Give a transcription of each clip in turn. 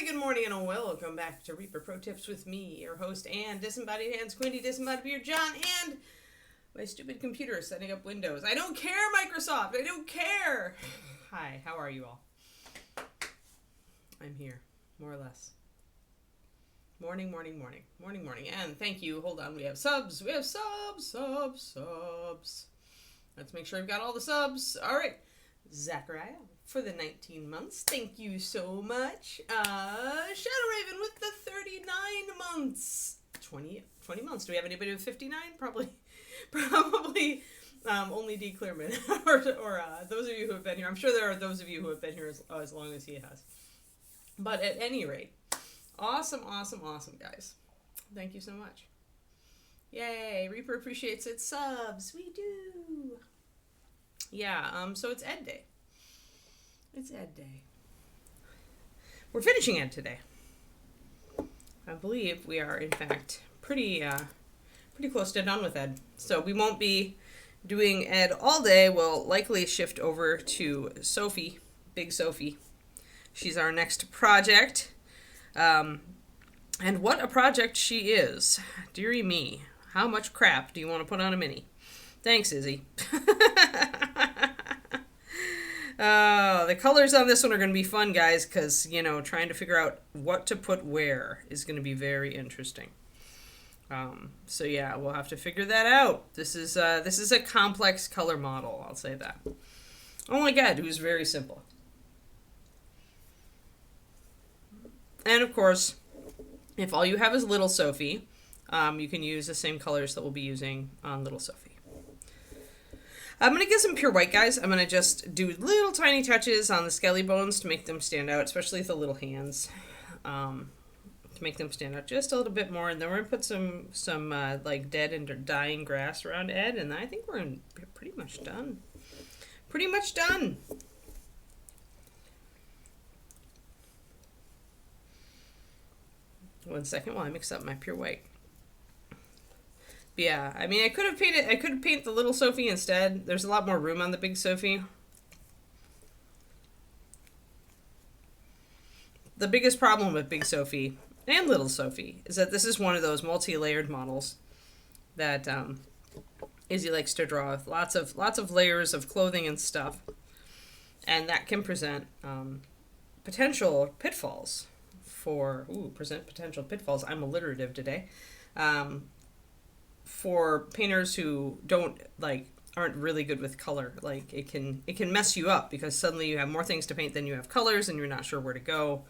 Good morning and welcome back to Reaper Pro-Tips with me, your host and disembodied hands, Quinty, disembodied beard, John, and my stupid computer setting up Windows. I don't care, Microsoft! I don't care! Hi, how are you all? I'm here, more or less. Morning. And thank you. Hold on, we have subs. Subs. Let's make sure we've got all the subs. All right. Zachariah for the 19 months. Thank you so much. Shadow Raven with the 39 months. 20 months. Do we have anybody with 59? Probably only D. Clearman or those of you who have been here. I'm sure there are those of you who have been here as long as he has. But at any rate, awesome, guys. Thank you so much. Yay, Reaper appreciates its subs. We do. Yeah, so it's Ed Day. We're finishing Ed today. I believe we are, in fact, pretty close to done with Ed. So we won't be doing Ed all day. We'll likely shift over to Sophie, Big Sophie. She's our next project. And what a project she is. Dearie me. How much crap do you want to put on a mini? Thanks, Izzy. The colors on this one are going to be fun, guys, because, trying to figure out what to put where is going to be very interesting. So yeah, we'll have to figure that out. This is a complex color model, I'll say that. Oh my god, it was very simple. And of course, if all you have is Little Sophie, you can use the same colors that we'll be using on Little Sophie. I'm going to get some pure white, guys. I'm going to just do little tiny touches on the skelly bones to make them stand out, especially the little hands, to make them stand out just a little bit more. And then we're going to put some like dead and dying grass around Ed, and I think we're pretty much done. One second while I mix up my pure white. But yeah, I mean, I could have painted the Little Sophie instead. There's a lot more room on the Big Sophie. The biggest problem with Big Sophie and Little Sophie is that this is one of those multi-layered models that Izzy likes to draw with lots of layers of clothing and stuff, and that can present potential pitfalls. I'm alliterative today. For painters who aren't really good with color, like it can mess you up because suddenly you have more things to paint than you have colors and you're not sure where to go.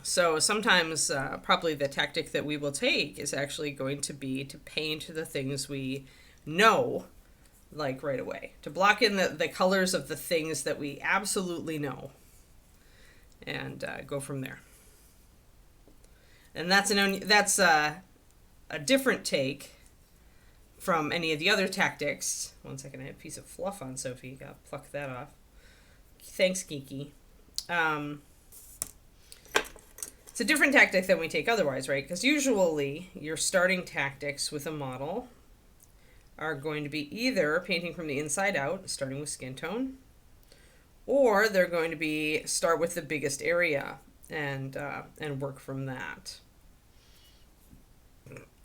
So sometimes probably the tactic that we will take is actually going to be to paint the things we know, like right away, to block in the colors of the things that we absolutely know, and go from there. And that's a different take from any of the other tactics. One second, I have a piece of fluff on Sophie. Gotta pluck that off. Thanks, Geeky. It's a different tactic than we take otherwise, right? Because usually your starting tactics with a model are going to be either painting from the inside out, starting with skin tone, or they're going to be start with the biggest area and work from that.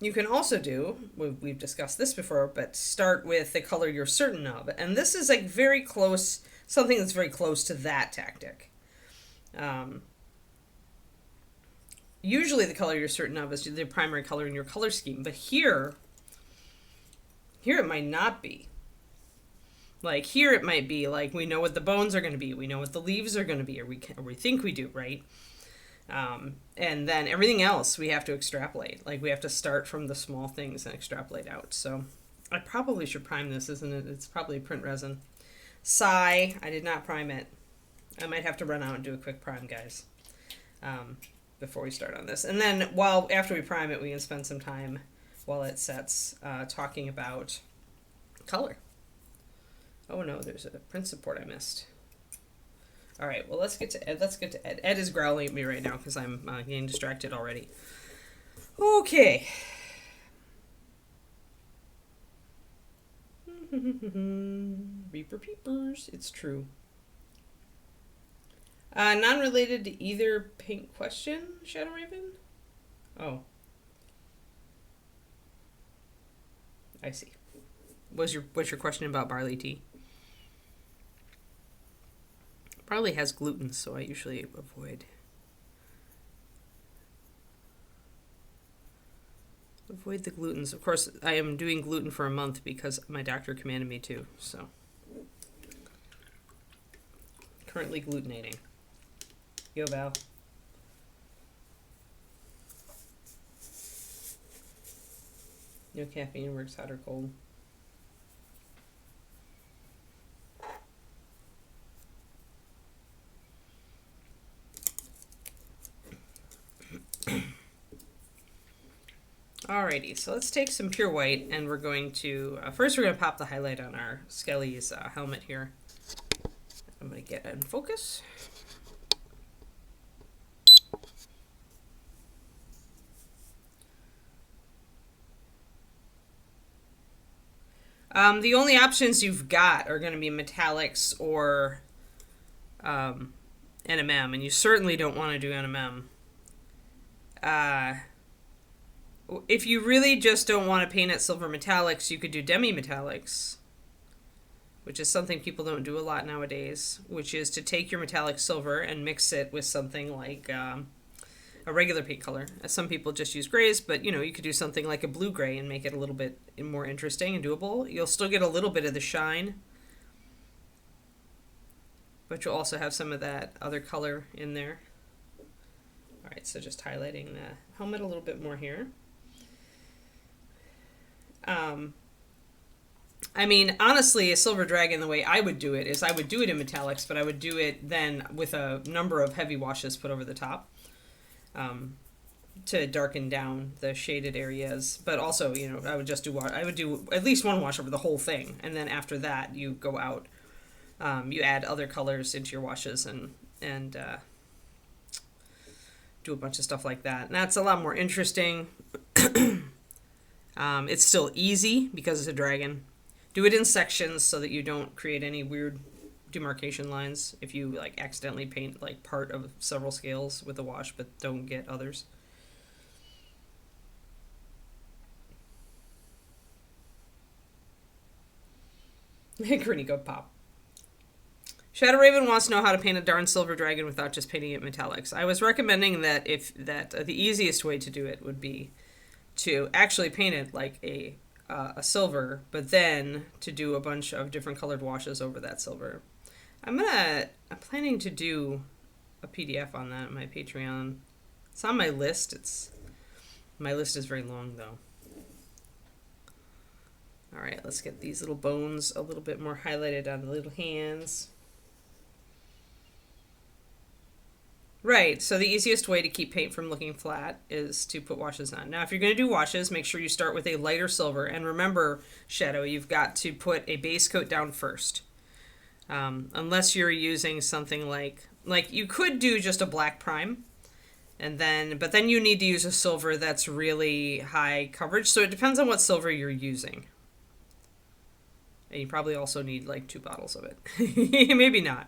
You can also do, we've discussed this before, but start with the color you're certain of. And this is like very close, something that's very close to that tactic. Usually the color you're certain of is the primary color in your color scheme, but here it might not be. Like here it might be like we know what the bones are going to be, we know what the leaves are going to be, or we think we do, right? And then everything else we have to extrapolate. Like we have to start from the small things and extrapolate out. So I probably should prime this, isn't it? It's probably print resin. Sigh, I did not prime it. I might have to run out and do a quick prime, guys, before we start on this. And then after we prime it, we can spend some time while it sets talking about color. Oh no, there's a print support I missed. All right, well, let's get to Ed. Ed is growling at me right now because I'm getting distracted already. Okay. Reaper peepers, it's true. Non-related to either paint question, Shadow Raven? Oh. I see. What's your question about barley tea? Barley has gluten, so I usually avoid the glutens. Of course, I am doing gluten for a month because my doctor commanded me to, so. Currently glutenating. Yo, Val. No caffeine works hot or cold. Alrighty, so let's take some pure white, and we're going to, first we're going to pop the highlight on our Skelly's helmet here. I'm going to get in focus. The only options you've got are going to be metallics or NMM, and you certainly don't want to do NMM. If you really just don't want to paint it silver metallics, you could do demi-metallics, which is something people don't do a lot nowadays, which is to take your metallic silver and mix it with something like a regular paint color. Some people just use grays, but you could do something like a blue-gray and make it a little bit more interesting and doable. You'll still get a little bit of the shine, but you'll also have some of that other color in there. All right, so just highlighting the helmet a little bit more here. I mean, honestly, a silver dragon, the way I would do it is I would do it in metallics, but I would do it then with a number of heavy washes put over the top to darken down the shaded areas. But also, I would just do at least one wash over the whole thing, and then after that, you go out, you add other colors into your washes and do a bunch of stuff like that. And that's a lot more interesting. It's still easy because it's a dragon. Do it in sections so that you don't create any weird demarcation lines if you accidentally paint part of several scales with a wash but don't get others. Grinny go pop. Shadow Raven wants to know how to paint a darn silver dragon without just painting it metallics. I was recommending that the easiest way to do it would be to actually paint it like a silver, but then to do a bunch of different colored washes over that silver. I'm planning to do a PDF on that on my Patreon. It's on my list. My list is very long though. All right, let's get these little bones a little bit more highlighted on the little hands. Right, so the easiest way to keep paint from looking flat is to put washes on. Now, if you're going to do washes, make sure you start with a lighter silver. And remember, Shadow, you've got to put a base coat down first. Unless you're using something like you could do just a black prime. But then you need to use a silver that's really high coverage. So it depends on what silver you're using. And you probably also need 2 bottles of it. Maybe not.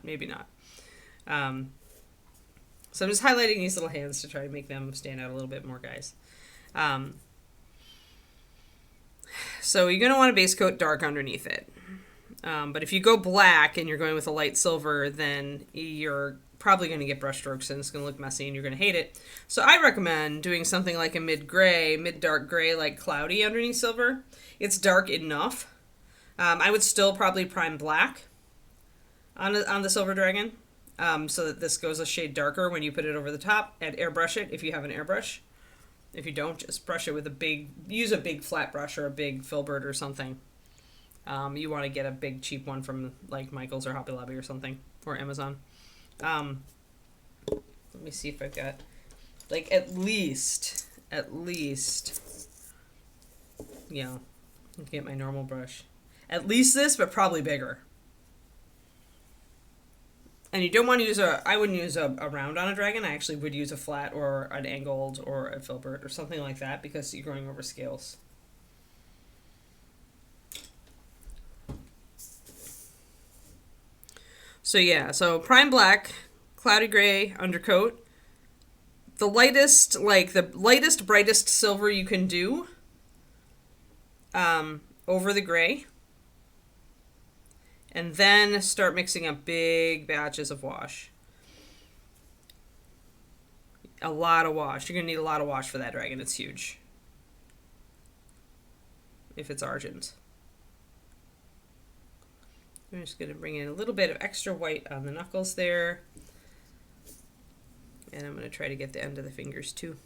So I'm just highlighting these little hands to try to make them stand out a little bit more, guys. So you're going to want a base coat dark underneath it. But if you go black and you're going with a light silver, then you're probably going to get brush strokes and it's going to look messy and you're going to hate it. So I recommend doing something like a mid-dark gray, like cloudy underneath silver. It's dark enough. I would still probably prime black on the silver dragon. So that this goes a shade darker when you put it over the top, and airbrush it if you have an airbrush. If you don't, just brush it with use a big flat brush or a big filbert or something. You want to get a big cheap one from Michael's or Hobby Lobby or something, or Amazon. Let me see if I've got at least, yeah, get my normal brush. At least this, but probably bigger. And you don't want to I wouldn't use a round on a dragon. I actually would use a flat or an angled or a filbert or something like that because you're going over scales. So yeah, so prime black, cloudy gray undercoat. The lightest, brightest silver you can do over the gray. And then start mixing up big batches of wash. A lot of wash. You're going to need a lot of wash for that dragon. It's huge. If it's argent. I'm just going to bring in a little bit of extra white on the knuckles there. And I'm going to try to get the end of the fingers too.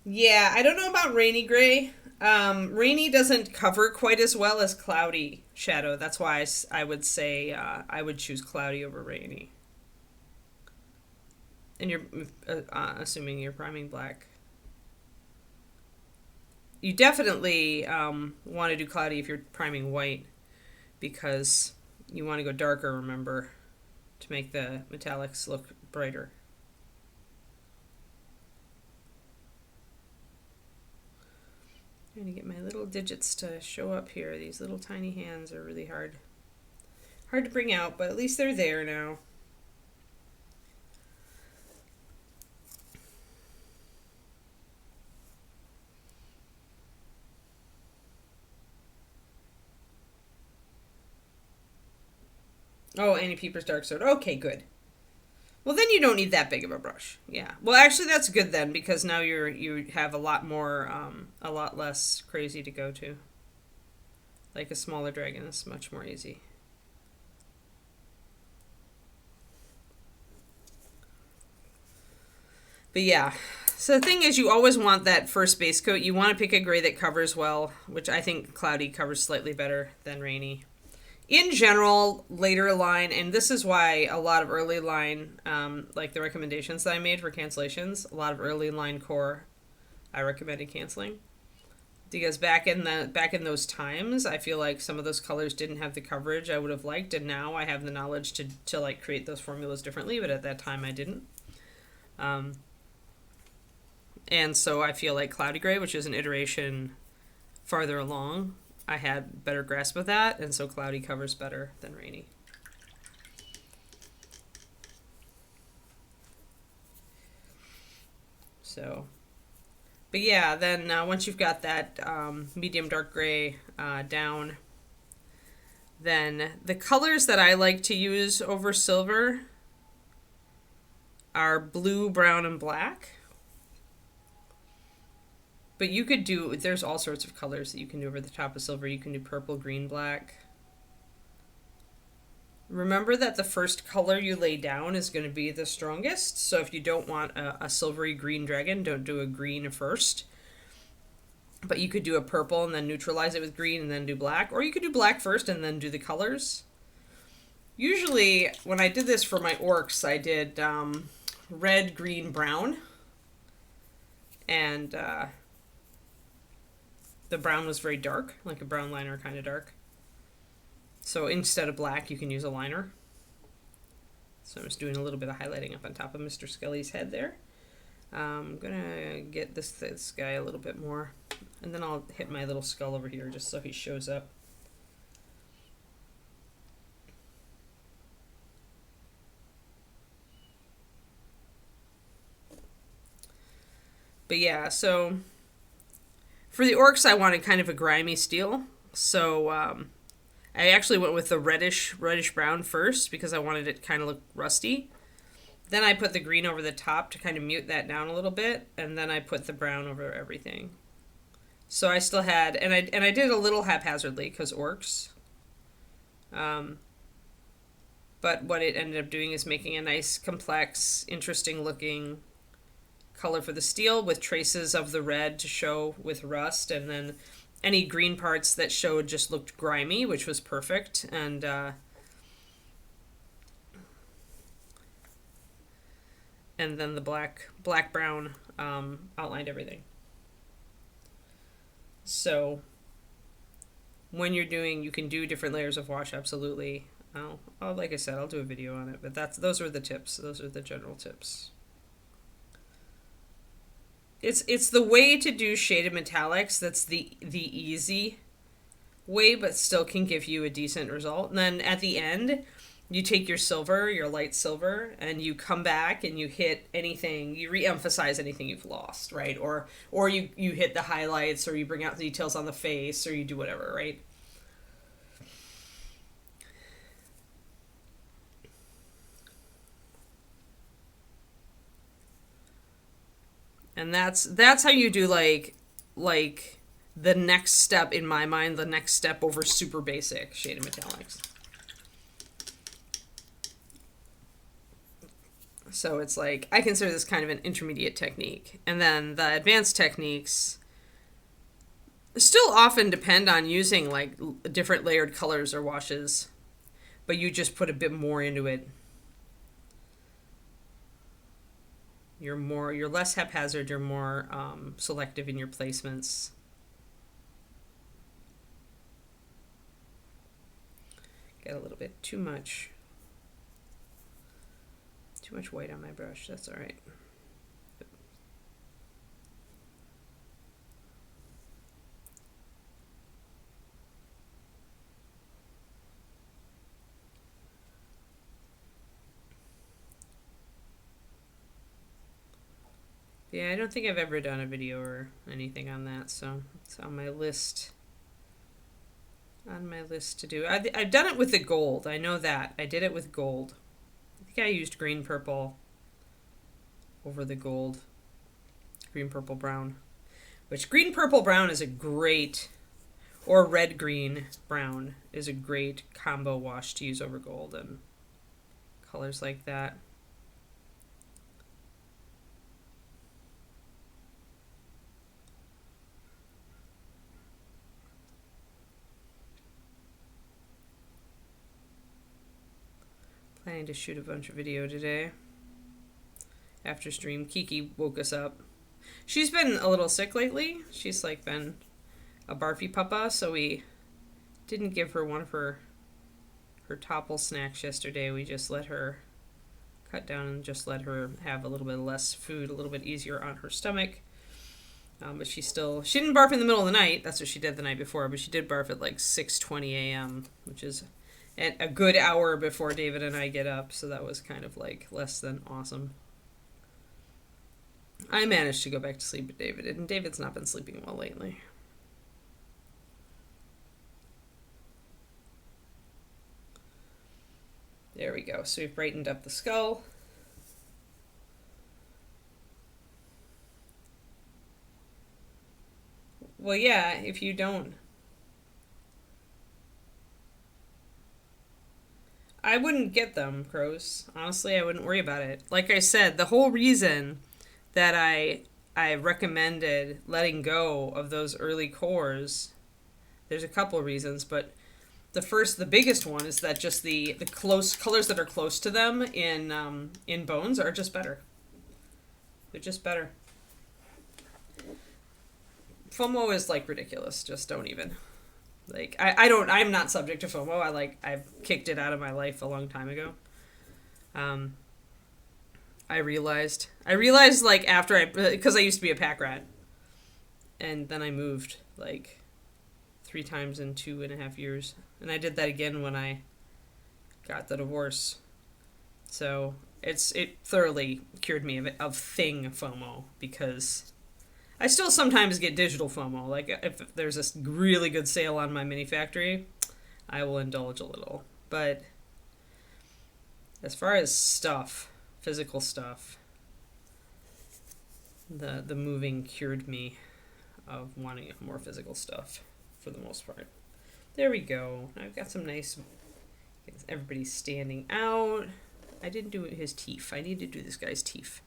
Yeah, I don't know about rainy gray. Rainy doesn't cover quite as well as cloudy shadow. That's why I would say I would choose cloudy over rainy. And you're assuming you're priming black. You definitely want to do cloudy if you're priming white, because you want to go darker, remember, to make the metallics look brighter. Trying to get my little digits to show up here. These little tiny hands are really hard to bring out, but at least they're there now. Oh, Annie Peeper's Dark Sword. Okay, good. Well, then you don't need that big of a brush. Yeah. Well, actually, that's good then, because now you have a lot more, a lot less crazy to go to. Like a smaller dragon is much more easy. But yeah. So the thing is, you always want that first base coat. You want to pick a gray that covers well, which I think cloudy covers slightly better than rainy. In general, later line, and this is why a lot of early line, like the recommendations that I made for cancellations, a lot of early line core, I recommended canceling, because back in those times, I feel like some of those colors didn't have the coverage I would have liked, and now I have the knowledge to like create those formulas differently, but at that time I didn't. And so I feel like cloudy gray, which is an iteration farther along, I had better grasp of that, and so cloudy covers better than rainy. So, but yeah, then once you've got that medium dark gray down, then the colors that I like to use over silver are blue, brown, and black. But you could do, there's all sorts of colors that you can do over the top of silver. You can do purple, green, black. Remember that the first color you lay down is going to be the strongest. So if you don't want a silvery green dragon, don't do a green first. But you could do a purple and then neutralize it with green and then do black. Or you could do black first and then do the colors. Usually, when I did this for my orcs, I did red, green, brown. And the brown was very dark, like a brown liner, kind of dark. So instead of black, you can use a liner. So I'm just doing a little bit of highlighting up on top of Mr. Skelly's head there. I'm going to get this guy a little bit more. And then I'll hit my little skull over here just so he shows up. But yeah, so for the orcs, I wanted kind of a grimy steel. So I actually went with the reddish brown first because I wanted it to kind of look rusty. Then I put the green over the top to kind of mute that down a little bit, and then I put the brown over everything. So I still had, and I did it a little haphazardly because orcs. But what it ended up doing is making a nice, complex, interesting looking color for the steel with traces of the red to show with rust, and then any green parts that showed just looked grimy, which was perfect. And then the black brown outlined everything. So when you're doing, you can do different layers of wash, absolutely. Like I said, I'll do a video on it, but those are the tips. Those are the general tips. It's the way to do shaded metallics that's the easy way, but still can give you a decent result. And then at the end, you take your silver, your light silver, and you come back and you hit anything, you re-emphasize anything you've lost, right? Or you hit the highlights, or you bring out the details on the face, or you do whatever, right? And that's how you do like the next step in my mind, the next step over super basic shaded metallics. So it's like, I consider this kind of an intermediate technique. And then the advanced techniques still often depend on using like different layered colors or washes, but you just put a bit more into it. You're less haphazard, you're more selective in your placements. Got a little bit too much white on my brush. That's all right. Yeah, I don't think I've ever done a video or anything on that, so it's on my list. On my list to do. I've done it with the gold. I know that. I did it with gold. I think I used green purple over the gold. Green purple brown. Which green purple brown is a great, or red green brown is a great combo wash to use over gold and colors like that. Planning to shoot a bunch of video today. After stream, Kiki woke us up. She's been a little sick lately. She's like been a barfy puppa, so we didn't give her one of her topple snacks yesterday. We just let her cut down and just let her have a little bit less food, a little bit easier on her stomach. But she didn't barf in the middle of the night. That's what she did the night before, but she did barf at like 6:20 a.m., which is at a good hour before David and I get up, so that was kind of like less than awesome. I managed to go back to sleep with David, and David's not been sleeping well lately. There we go. So we've brightened up the skull. Well, yeah, if you don't... I wouldn't get them, Crows. Honestly, I wouldn't worry about it. Like I said, the whole reason that I recommended letting go of those early cores, there's a couple of reasons, but the biggest one is that just the close colors that are close to them in bones are just better. They're just better. FOMO is like ridiculous. Just don't even. Like I'm not subject to FOMO. I've kicked it out of my life a long time ago. I realized like after because I used to be a pack rat, and then I moved like 3 times in 2.5 years, and I did that again when I got the divorce. So it thoroughly cured me of thing FOMO, because I still sometimes get digital FOMO. Like if there's a really good sale on my mini factory, I will indulge a little. But as far as stuff, physical stuff, the moving cured me of wanting more physical stuff for the most part. There we go. I've got some nice... Everybody's standing out. I didn't do his teeth. I need to do this guy's teeth.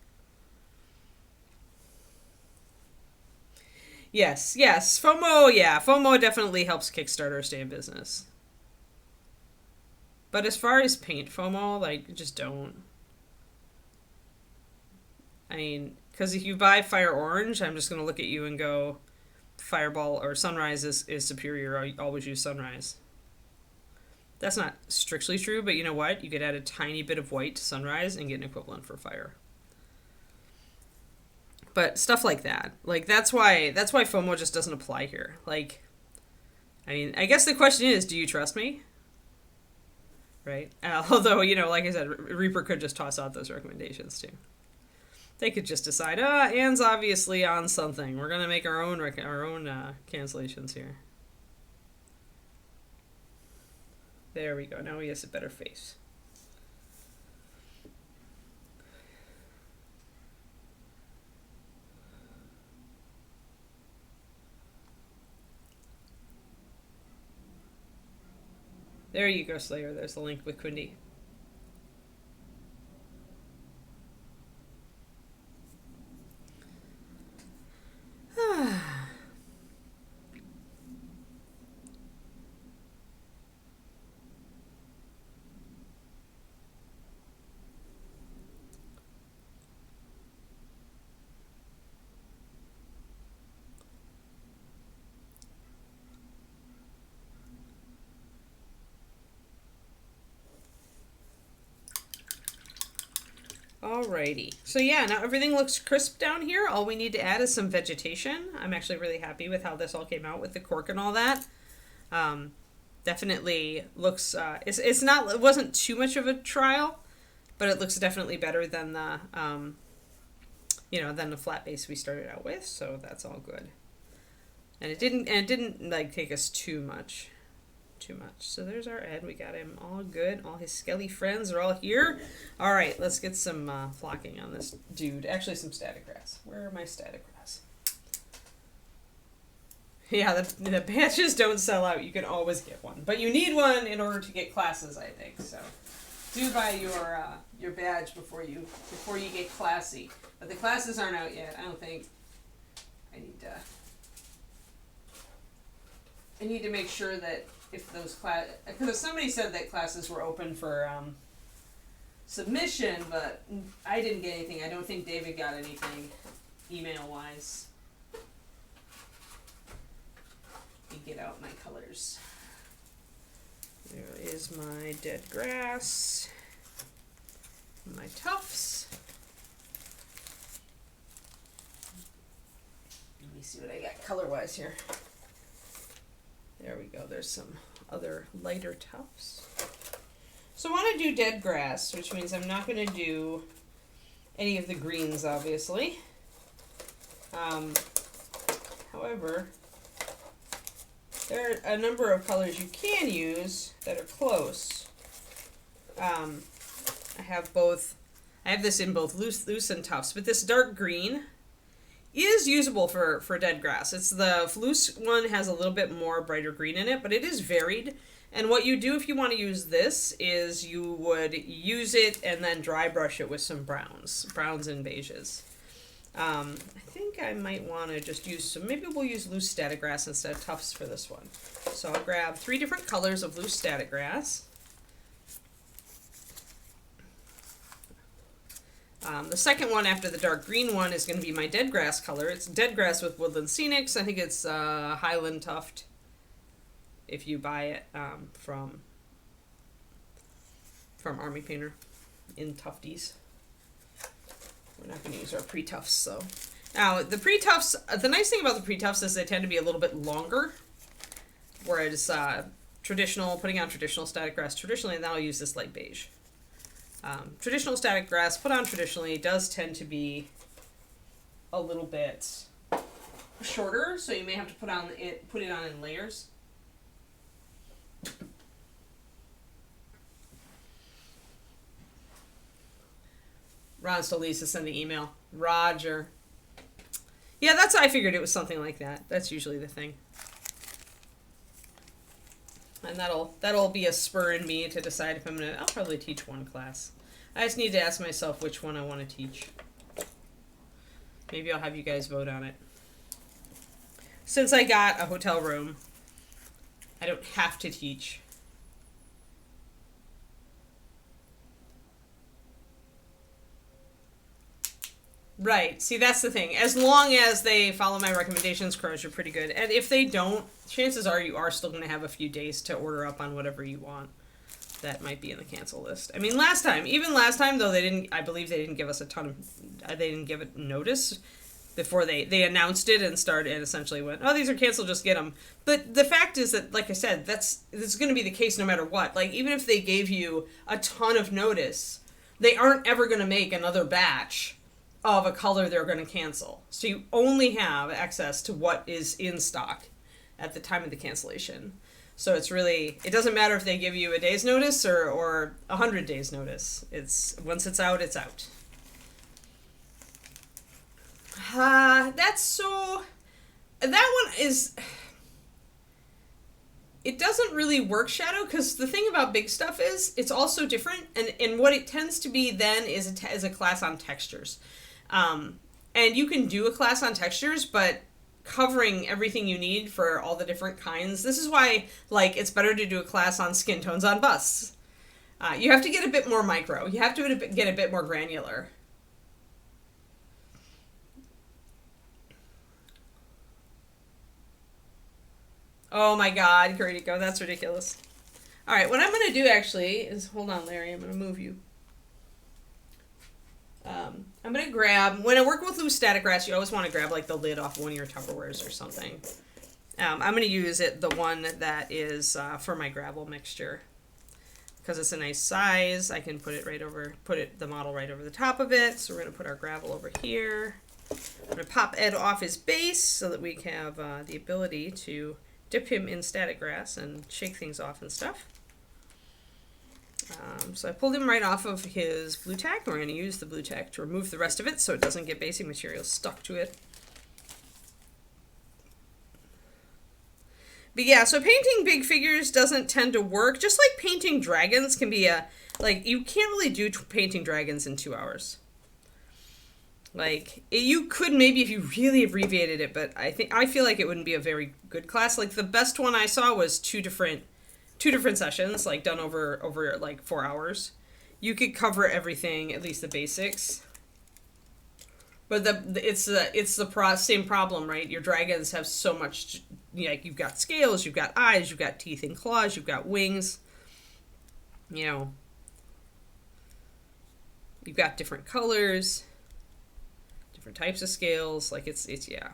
Yes. FOMO, yeah. FOMO definitely helps Kickstarter stay in business. But as far as paint FOMO, like, just don't. I mean, because if you buy Fire Orange, I'm just going to look at you and go, Fireball or Sunrise is superior. I always use Sunrise. That's not strictly true, but you know what? You could add a tiny bit of white to Sunrise and get an equivalent for Fire. But stuff like that. Like, that's why FOMO just doesn't apply here. Like, I mean, I guess the question is, do you trust me? Right? Although, you know, like I said, Reaper could just toss out those recommendations too. They could just decide, Anne's obviously on something. We're gonna make our own cancellations here. There we go. Now he has a better face. There you go, Slayer. There's the link with Quindy. Alrighty. So yeah, now everything looks crisp down here. All we need to add is some vegetation. I'm actually really happy with how this all came out with the cork and all that. Definitely looks, it wasn't too much of a trial, but it looks definitely better than the, than the flat base we started out with. So that's all good. And it didn't like take us too much. So there's our Ed. We got him all good. All his skelly friends are all here. All right, let's get some flocking on this dude. Actually, some static grass. Where are my static grass? Yeah, the badges don't sell out. You can always get one, but you need one in order to get classes, I think. So do buy your badge before you get classy. But the classes aren't out yet. I don't think. I need to make sure that if those because somebody said that classes were open for submission, but I didn't get anything. I don't think David got anything email wise. Let me get out my colors. There is my dead grass, my tufts. Let me see what I got color wise here. There we go. There's some other lighter tufts. So I want to do dead grass, which means I'm not going to do any of the greens, obviously. However, there are a number of colors you can use that are close. I have this in both loose and tufts, but this dark green is usable for dead grass. It's the loose one has a little bit more brighter green in it, but it is varied. And what you do if you want to use this is you would use it and then dry brush it with some browns and beiges. I think I might want to just use maybe we'll use loose static grass instead of tufts for this one. So I'll grab 3 different colors of loose static grass. The second one after the dark green one is going to be my dead grass color. It's dead grass with woodland scenics. I think it's Highland Tuft if you buy it from Army Painter in tufties. We're not going to use our pre-tufts though. Now the pre-tufts, the nice thing about the pre-tufts is they tend to be a little bit longer, whereas putting on traditional static grass traditionally, and then I'll use this light beige. Traditional static grass put on traditionally does tend to be a little bit shorter, so you may have to put it on in layers. Ron still needs to send the email. Roger. Yeah, I figured it was something like that. That's usually the thing. And that'll be a spur in me to decide if I'll probably teach one class. I just need to ask myself which one I want to teach. Maybe I'll have you guys vote on it. Since I got a hotel room, I don't have to teach. Right. See, that's the thing. As long as they follow my recommendations, crows are pretty good. And if they don't, chances are you are still going to have a few days to order up on whatever you want. That might be in the cancel list. I mean, last time though, I believe they didn't give us a ton of, they didn't give it notice. before they announced it and started and essentially went, oh, these are canceled, just get them. But the fact is that, like I said, that's going to be the case no matter what. Like, even if they gave you a ton of notice, they aren't ever going to make another batch of a color they're going to cancel. So you only have access to what is in stock at the time of the cancellation. So it's really, it doesn't matter if they give you a day's notice or 100 days notice. It's, once it's out, it's out. That one is, it doesn't really work shadow, because the thing about big stuff is it's also different, and what it tends to be then is a class on textures. And you can do a class on textures, but covering everything you need for all the different kinds. This is why, like, it's better to do a class on skin tones on busts. You have to get a bit more micro. You have to get a bit more granular. Oh my God, Gradico, that's ridiculous. All right, what I'm going to do actually is, hold on, Larry, I'm going to move you. I'm going to grab, when I work with loose static grass, you always want to grab like the lid off one of your Tupperwares or something. I'm going to use the one that is for my gravel mixture, because it's a nice size. I can put it right over, the model right over the top of it. So we're going to put our gravel over here. I'm going to pop Ed off his base so that we can have the ability to dip him in static grass and shake things off and stuff. So I pulled him right off of his blue tack. We're going to use the blue tack to remove the rest of it so it doesn't get basic material stuck to it. But yeah, so painting big figures doesn't tend to work. Just like painting dragons can be like, you can't really do painting dragons in 2 hours. Like, you could maybe if you really abbreviated it, but I feel like it wouldn't be a very good class. Like, the best one I saw was two different sessions, like done over like 4 hours. You could cover everything, at least the basics. But it's the same problem, right? Your dragons have so much, like, you've got scales, you've got eyes, you've got teeth and claws, you've got wings. You know, you've got different colors, different types of scales. Like, it's yeah.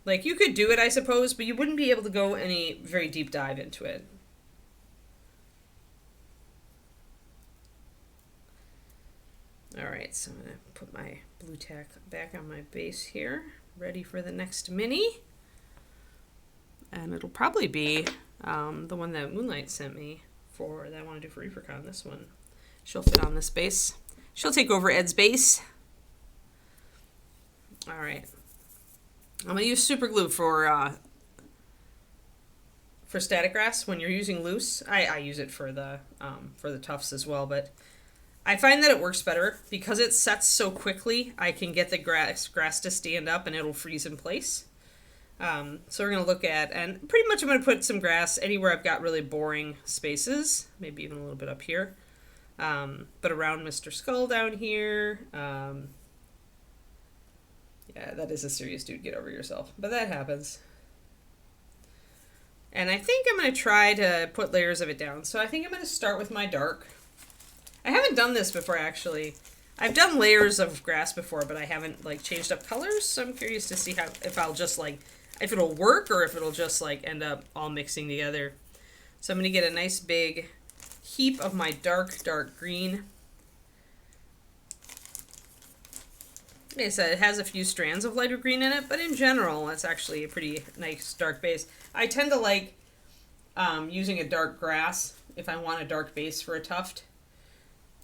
Like, you could do it, I suppose, but you wouldn't be able to go any very deep dive into it. All right, so I'm going to put my blue tack back on my base here, ready for the next mini. And it'll probably be the one that Moonlight sent me that I want to do for ReaperCon, this one. She'll fit on this base. She'll take over Ed's base. All right. I'm going to use super glue for static grass when you're using loose. I use it for the tufts as well, but I find that it works better because it sets so quickly. I can get the grass to stand up and it'll freeze in place. So we're going to look at, and pretty much I'm going to put some grass anywhere I've got really boring spaces, maybe even a little bit up here, but around Mr. Skull down here. Yeah, that is a serious dude. Get over yourself. But that happens. And I think I'm going to try to put layers of it down. So I think I'm going to start with my dark. I haven't done this before, actually. I've done layers of grass before, but I haven't, like, changed up colors. So I'm curious to see if I'll just, like, if it'll work or if it'll just, like, end up all mixing together. So I'm going to get a nice big heap of my dark green. Like I said, it has a few strands of lighter green in it, but in general, it's actually a pretty nice dark base. I tend to like using a dark grass if I want a dark base for a tuft,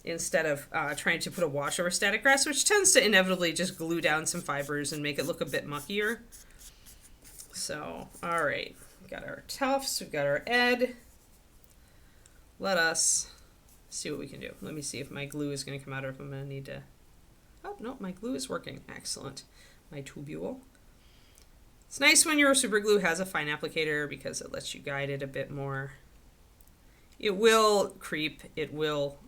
instead of trying to put a wash over static grass, which tends to inevitably just glue down some fibers and make it look a bit muckier. So, all right, we've got our tufts, we've got our Ed. Let us see what we can do. Let me see if my glue is going to come out or if I'm going to need to... Oh, no, my glue is working. Excellent. My tubule. It's nice when your super glue has a fine applicator because it lets you guide it a bit more. It will creep. It will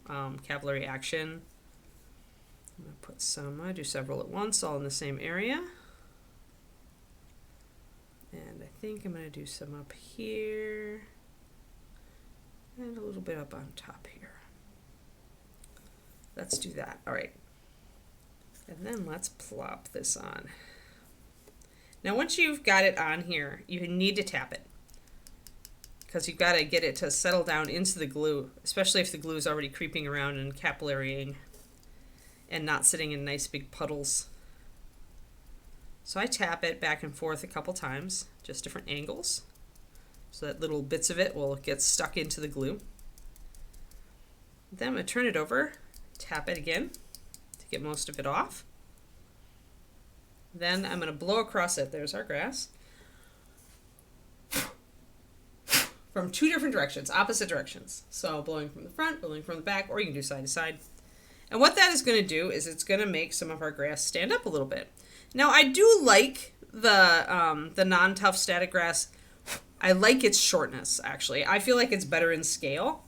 capillary action. I'm going to put some, I do several at once, all in the same area. And I think I'm going to do some up here. And a little little bit up on top here. Let's do that. All right. And then let's plop this on. Now once you've got it on here, you need to tap it, because you've got to get it to settle down into the glue, especially if the glue is already creeping around and capillarying and not sitting in nice big puddles. So I tap it back and forth a couple times, just different angles, so that little bits of it will get stuck into the glue. Then I'm going to turn it over, tap it again to get most of it off. Then I'm going to blow across it. There's our grass. From two different directions, opposite directions. So blowing from the front, blowing from the back, or you can do side to side. And what that is going to do is it's going to make some of our grass stand up a little bit. Now I do like the non-tough static grass. I like its shortness, actually. I feel like it's better in scale.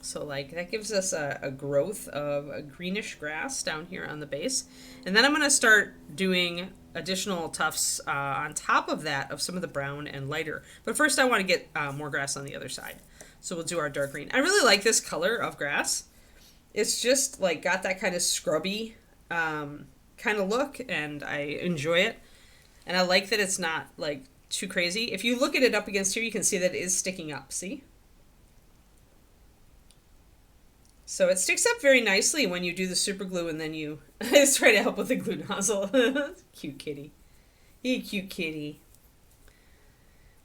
So like that gives us a growth of a greenish grass down here on the base. And then I'm going to start doing additional tufts on top of that of some of the brown and lighter. But first I want to get more grass on the other side. So we'll do our dark green. I really like this color of grass. It's just like got that kind of scrubby kind of look, and I enjoy it. And I like that it's not like too crazy. If you look at it up against here, you can see that it is sticking up. See? So it sticks up very nicely when you do the super glue, and then you just try to help with the glue nozzle. Cute kitty. Hey, cute kitty.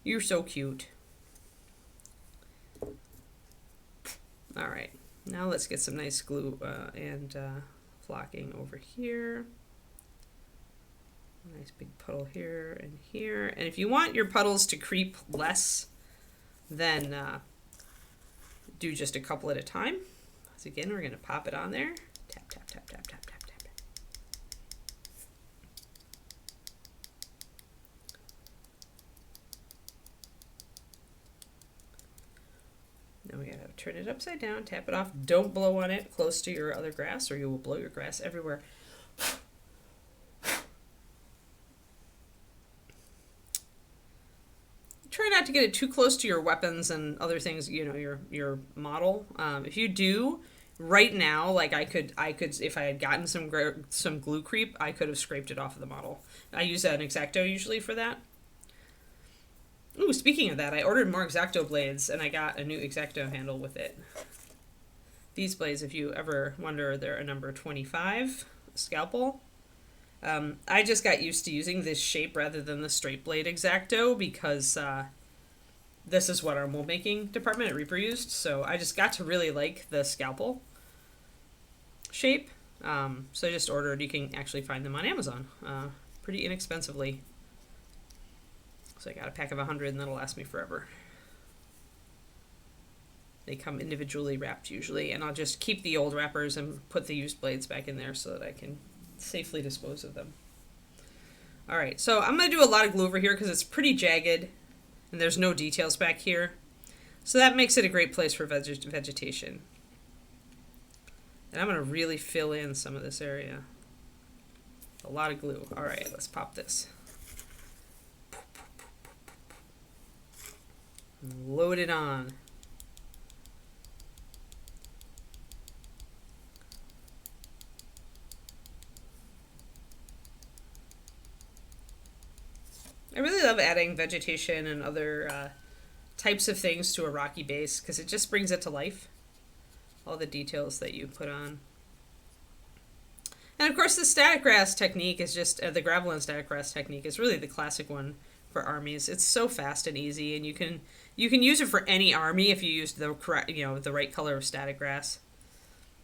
You're so cute. All right. Now let's get some nice glue and flocking over here. Nice big puddle here and here. And if you want your puddles to creep less, then do just a couple at a time. So again, we're going to pop it on there. Tap, tap, tap, tap, tap, tap, tap. Now we got to turn it upside down, tap it off. Don't blow on it close to your other grass, or you will blow your grass everywhere. Try not to get it too close to your weapons and other things, you know, your model. If you do, right now, like I could, if I had gotten some glue creep, I could have scraped it off of the model. I use an X-Acto usually for that. Ooh, speaking of that, I ordered more X-Acto blades, and I got a new X-Acto handle with it. These blades, if you ever wonder, they're a number 25 scalpel. I just got used to using this shape rather than the straight blade X-Acto, because this is what our mold making department at Reaper used. So I just got to really like the scalpel shape. So I just ordered. You can actually find them on Amazon pretty inexpensively. So I got a pack of 100, and that'll last me forever. They come individually wrapped usually, and I'll just keep the old wrappers and put the used blades back in there so that I can safely dispose of them. All right, so I'm going to do a lot of glue over here because it's pretty jagged and there's no details back here. So that makes it a great place for vegetation. And I'm going to really fill in some of this area. A lot of glue. All right, let's pop this. Load it on. I really love adding vegetation and other types of things to a rocky base because it just brings it to life. All the details that you put on. And of course the static grass technique is just, the gravel and static grass technique is really the classic one for armies. It's so fast and easy, and you can use it for any army if you use the correct, the right color of static grass.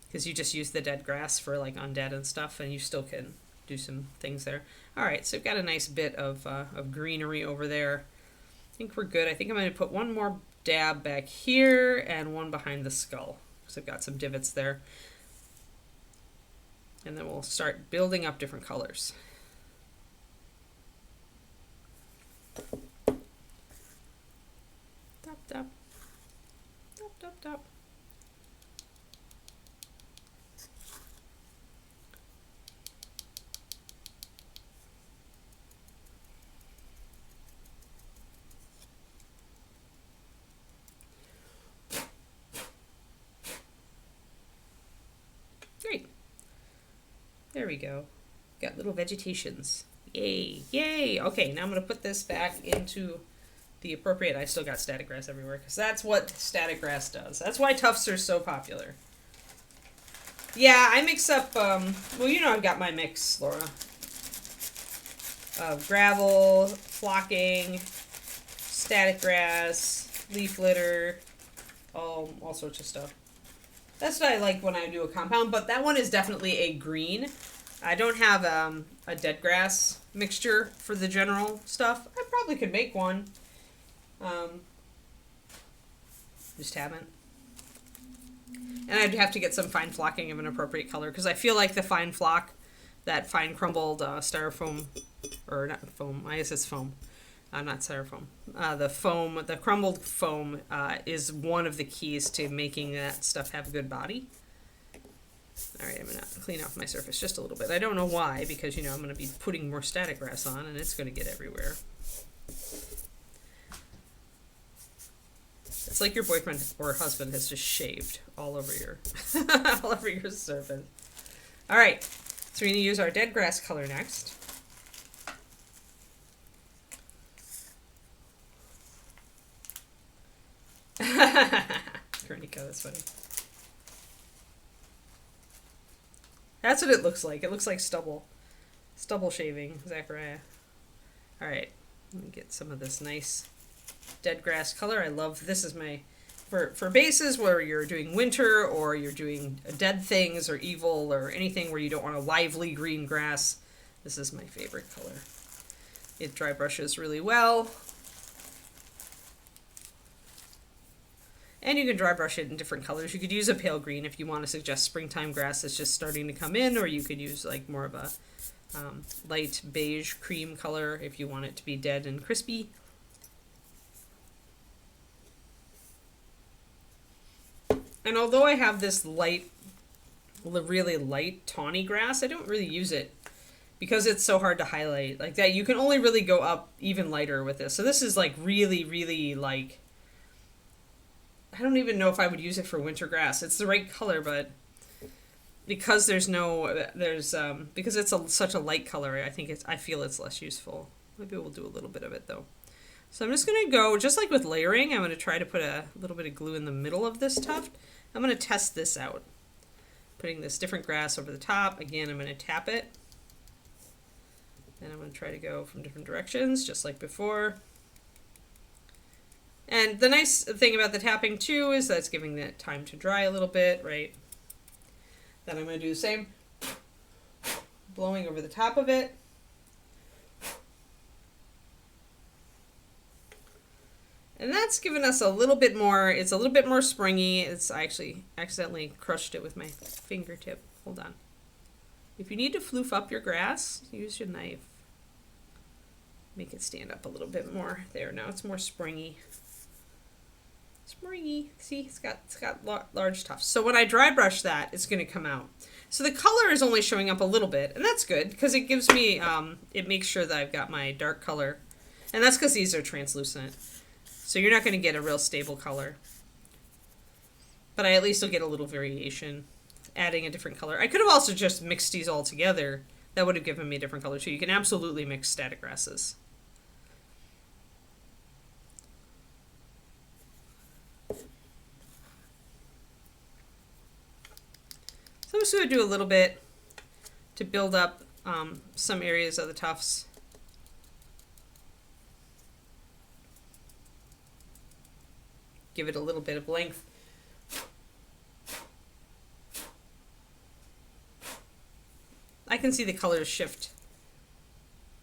Because you just use the dead grass for like undead and stuff, and you still can do some things there. All right, so I've got a nice bit of greenery over there. I think we're good. I think I'm going to put one more dab back here and one behind the skull, because I've got some divots there. And then we'll start building up different colors. Dop, dop. Dop, dop, dop. There we go. Got little vegetations. Yay, yay. Okay, now I'm going to put this back into the appropriate, I still got static grass everywhere, because that's what static grass does. That's why tufts are so popular. Yeah, I mix up, well, you know I've got my mix, Laura. Gravel, flocking, static grass, leaf litter, all sorts of stuff. That's what I like when I do a compound, but that one is definitely a green. I don't have a dead grass mixture for the general stuff. I probably could make one. Just haven't. And I'd have to get some fine flocking of an appropriate color, because I feel like the fine flock, that fine crumbled styrofoam, or not foam, I guess it's foam, not styrofoam. The crumbled foam is one of the keys to making that stuff have a good body. All right, I'm going to clean off my surface just a little bit. I don't know why, because, you know, I'm going to be putting more static grass on, and it's going to get everywhere. It's like your boyfriend or husband has just shaved all over your all over your surface. All right, so we're going to use our dead grass color next. Guernica, that's funny. That's what it looks like. It looks like stubble shaving, Zachariah. All right, let me get some of this nice dead grass color. I love, this is my, for bases where you're doing winter or you're doing dead things or evil or anything where you don't want a lively green grass, this is my favorite color. It dry brushes really well. And you can dry brush it in different colors. You could use a pale green if you want to suggest springtime grass that's just starting to come in, or you could use like more of a light beige cream color if you want it to be dead and crispy. And although I have this light, really light tawny grass, I don't really use it because it's so hard to highlight like that. You can only really go up even lighter with this. So this is like really, really like, I don't even know if I would use it for winter grass. It's the right color, but because because it's such a light color, I feel it's less useful. Maybe we'll do a little bit of it though. So I'm just going to go, just like with layering, I'm going to try to put a little bit of glue in the middle of this tuft. I'm going to test this out. Putting this different grass over the top. Again, I'm going to tap it. And I'm going to try to go from different directions, just like before. And the nice thing about the tapping too is that it's giving that time to dry a little bit, right? Then I'm going to do the same, blowing over the top of it. And that's given us a little bit more, it's a little bit more springy. It's, I actually accidentally crushed it with my fingertip. Hold on. If you need to floof up your grass, use your knife. Make it stand up a little bit more. There, now it's more springy. Springy. See, it's got large tufts. So when I dry brush that, it's going to come out. So the color is only showing up a little bit, and that's good because it gives me, it makes sure that I've got my dark color. And that's because these are translucent. So you're not going to get a real stable color. But I at least will get a little variation, adding a different color. I could have also just mixed these all together. That would have given me a different color too. You can absolutely mix static grasses. So I'm just going to do a little bit to build up some areas of the tufts. Give it a little bit of length. I can see the colors shift.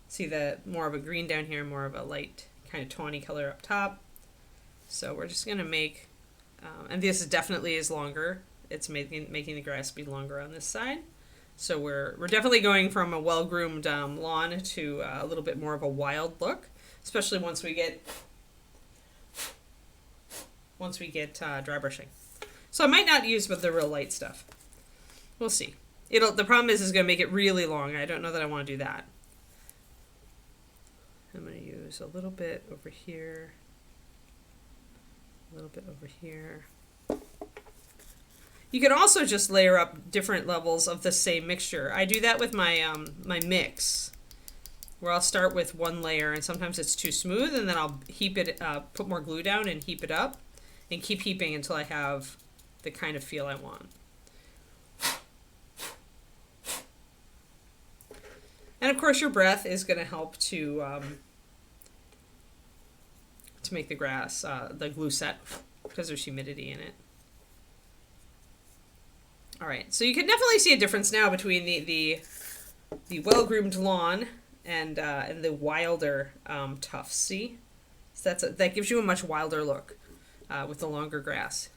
See the more of a green down here, more of a light kind of tawny color up top. So we're just going to make, and this definitely is longer. It's making the grass be longer on this side. So we're definitely going from a well-groomed lawn to a little bit more of a wild look, especially once we get dry brushing. So I might not use with the real light stuff. We'll see. The problem is going to make it really long. I don't know that I want to do that. I'm going to use a little bit over here, a little bit over here. You can also just layer up different levels of the same mixture. I do that with my my mix, where I'll start with one layer, and sometimes it's too smooth, and then I'll heap it, put more glue down and heap it up, and keep heaping until I have the kind of feel I want. And of course, your breath is going to help to make the grass, the glue set, because there's humidity in it. All right, so you can definitely see a difference now between the well-groomed lawn and the wilder tufts. See, so that gives you a much wilder look with the longer grass.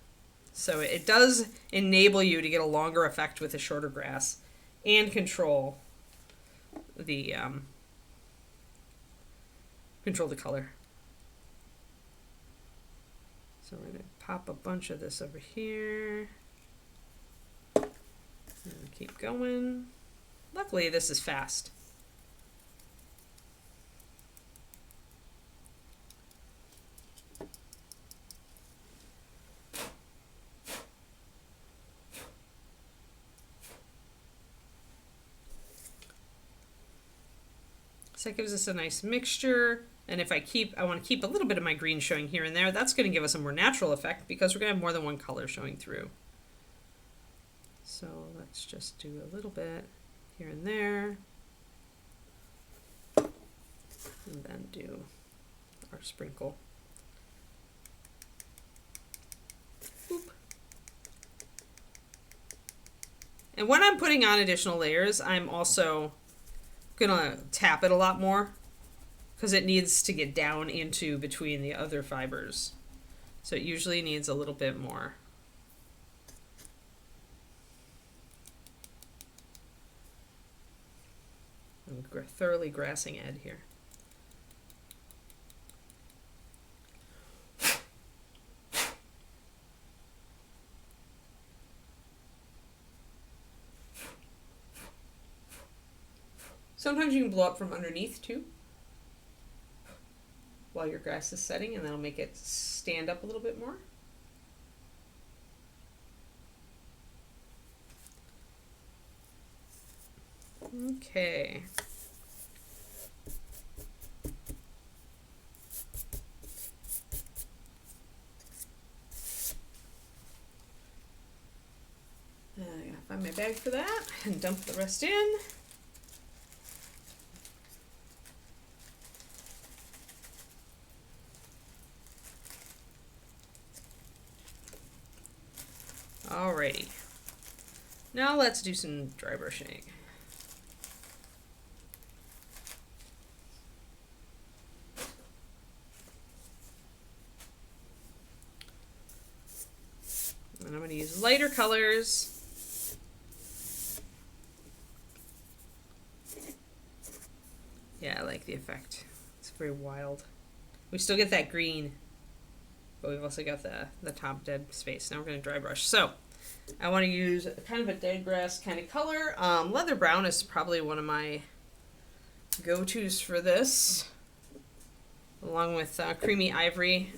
So it does enable you to get a longer effect with the shorter grass and control the color. So we're going to pop a bunch of this over here. And keep going. Luckily, this is fast. So that gives us a nice mixture. And if I want to keep a little bit of my green showing here and there, that's going to give us a more natural effect because we're going to have more than one color showing through. So let's just do a little bit here and there. And then do our sprinkle. Boop. And when I'm putting on additional layers, I'm also gonna tap it a lot more because it needs to get down into between the other fibers. So it usually needs a little bit more. I'm thoroughly grassing Ed here. Sometimes you can blow up from underneath too while your grass is setting, and that'll make it stand up a little bit more. Okay. I gotta find my bag for that and dump the rest in. Alrighty. Now let's do some dry brushing. And I'm going to use lighter colors. Yeah, I like the effect. It's very wild. We still get that green, but we've also got the top dead space. Now we're going to dry brush. So I want to use kind of a dead grass kind of color. Leather brown is probably one of my go-tos for this, along with creamy ivory.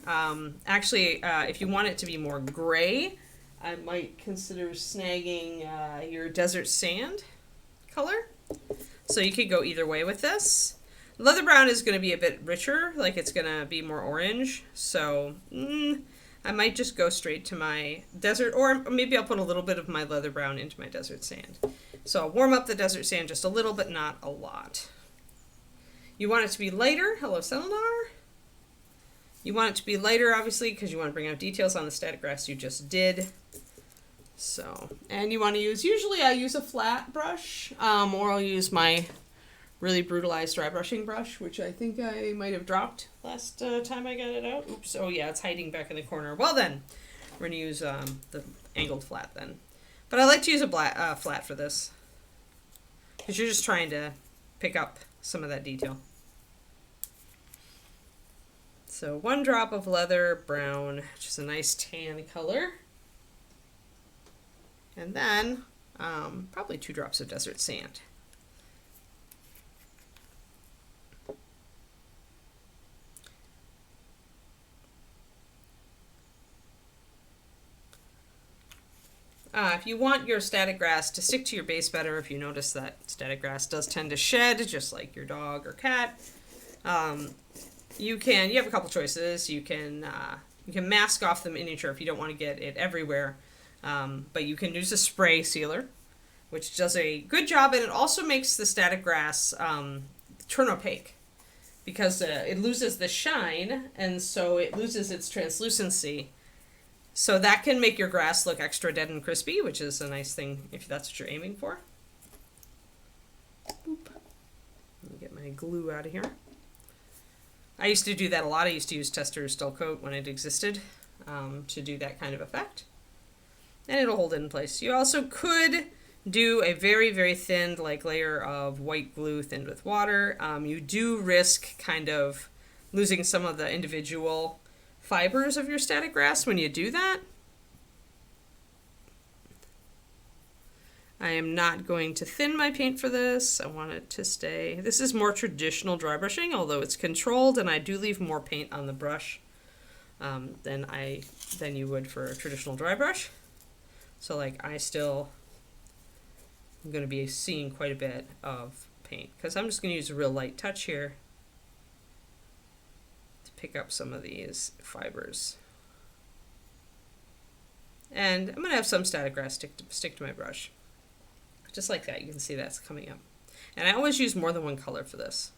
Actually, if you want it to be more gray, I might consider snagging your desert sand color. So you could go either way with this. Leather brown is going to be a bit richer, like it's going to be more orange. So I might just go straight to my desert, or maybe I'll put a little bit of my leather brown into my desert sand. So I'll warm up the desert sand just a little, but not a lot. You want it to be lighter. Hello, Selenar. You want it to be lighter, obviously, because you want to bring out details on the static grass you just did. So, and you want to use, usually I use a flat brush, or I'll use my really brutalized dry brushing brush, which I think I might have dropped last time I got it out. Oops, oh yeah, it's hiding back in the corner. Well then, we're going to use the angled flat then. But I like to use a flat for this, because you're just trying to pick up some of that detail. So 1 drop of leather brown, which is a nice tan color. And then probably 2 drops of desert sand. If you want your static grass to stick to your base better, if you notice that static grass does tend to shed, just like your dog or cat, you have a couple choices. You can mask off the miniature if you don't want to get it everywhere, but you can use a spray sealer, which does a good job, and it also makes the static grass turn opaque because it loses the shine, and so it loses its translucency. So that can make your grass look extra dead and crispy, which is a nice thing if that's what you're aiming for. Boop. Let me get my glue out of here. I used to do that a lot. I used to use Tester's Dull Coat when it existed to do that kind of effect. And it'll hold it in place. You also could do a very, very thin layer of white glue thinned with water. You do risk kind of losing some of the individual fibers of your static grass when you do that. I am not going to thin my paint for this. I want it to stay. This is more traditional dry brushing, although it's controlled, and I do leave more paint on the brush than you would for a traditional dry brush. So I'm going to be seeing quite a bit of paint because I'm just going to use a real light touch here to pick up some of these fibers. And I'm going to have some static grass stick to my brush. Just like that, you can see that's coming up. And I always use more than one color for this.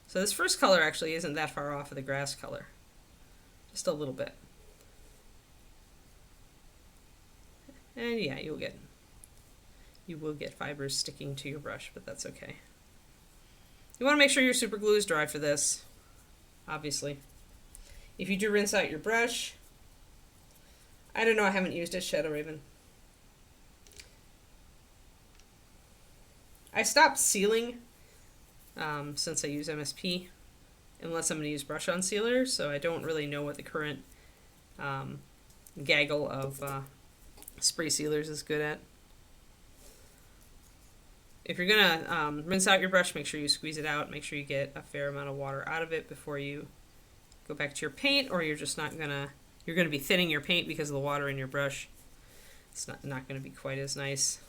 So this first color actually isn't that far off of the grass color. Just a little bit. And yeah, you will get fibers sticking to your brush, but that's okay. You want to make sure your super glue is dry for this, obviously. If you do rinse out your brush, I don't know, I haven't used it, Shadow Raven. I stopped sealing since I use MSP, unless I'm going to use brush on sealer, so I don't really know what the current gaggle of spray sealers is good at. If you're going to rinse out your brush, make sure you squeeze it out, make sure you get a fair amount of water out of it before you go back to your paint, or you're just not going to, you're going to be thinning your paint because of the water in your brush. It's not going to be quite as nice.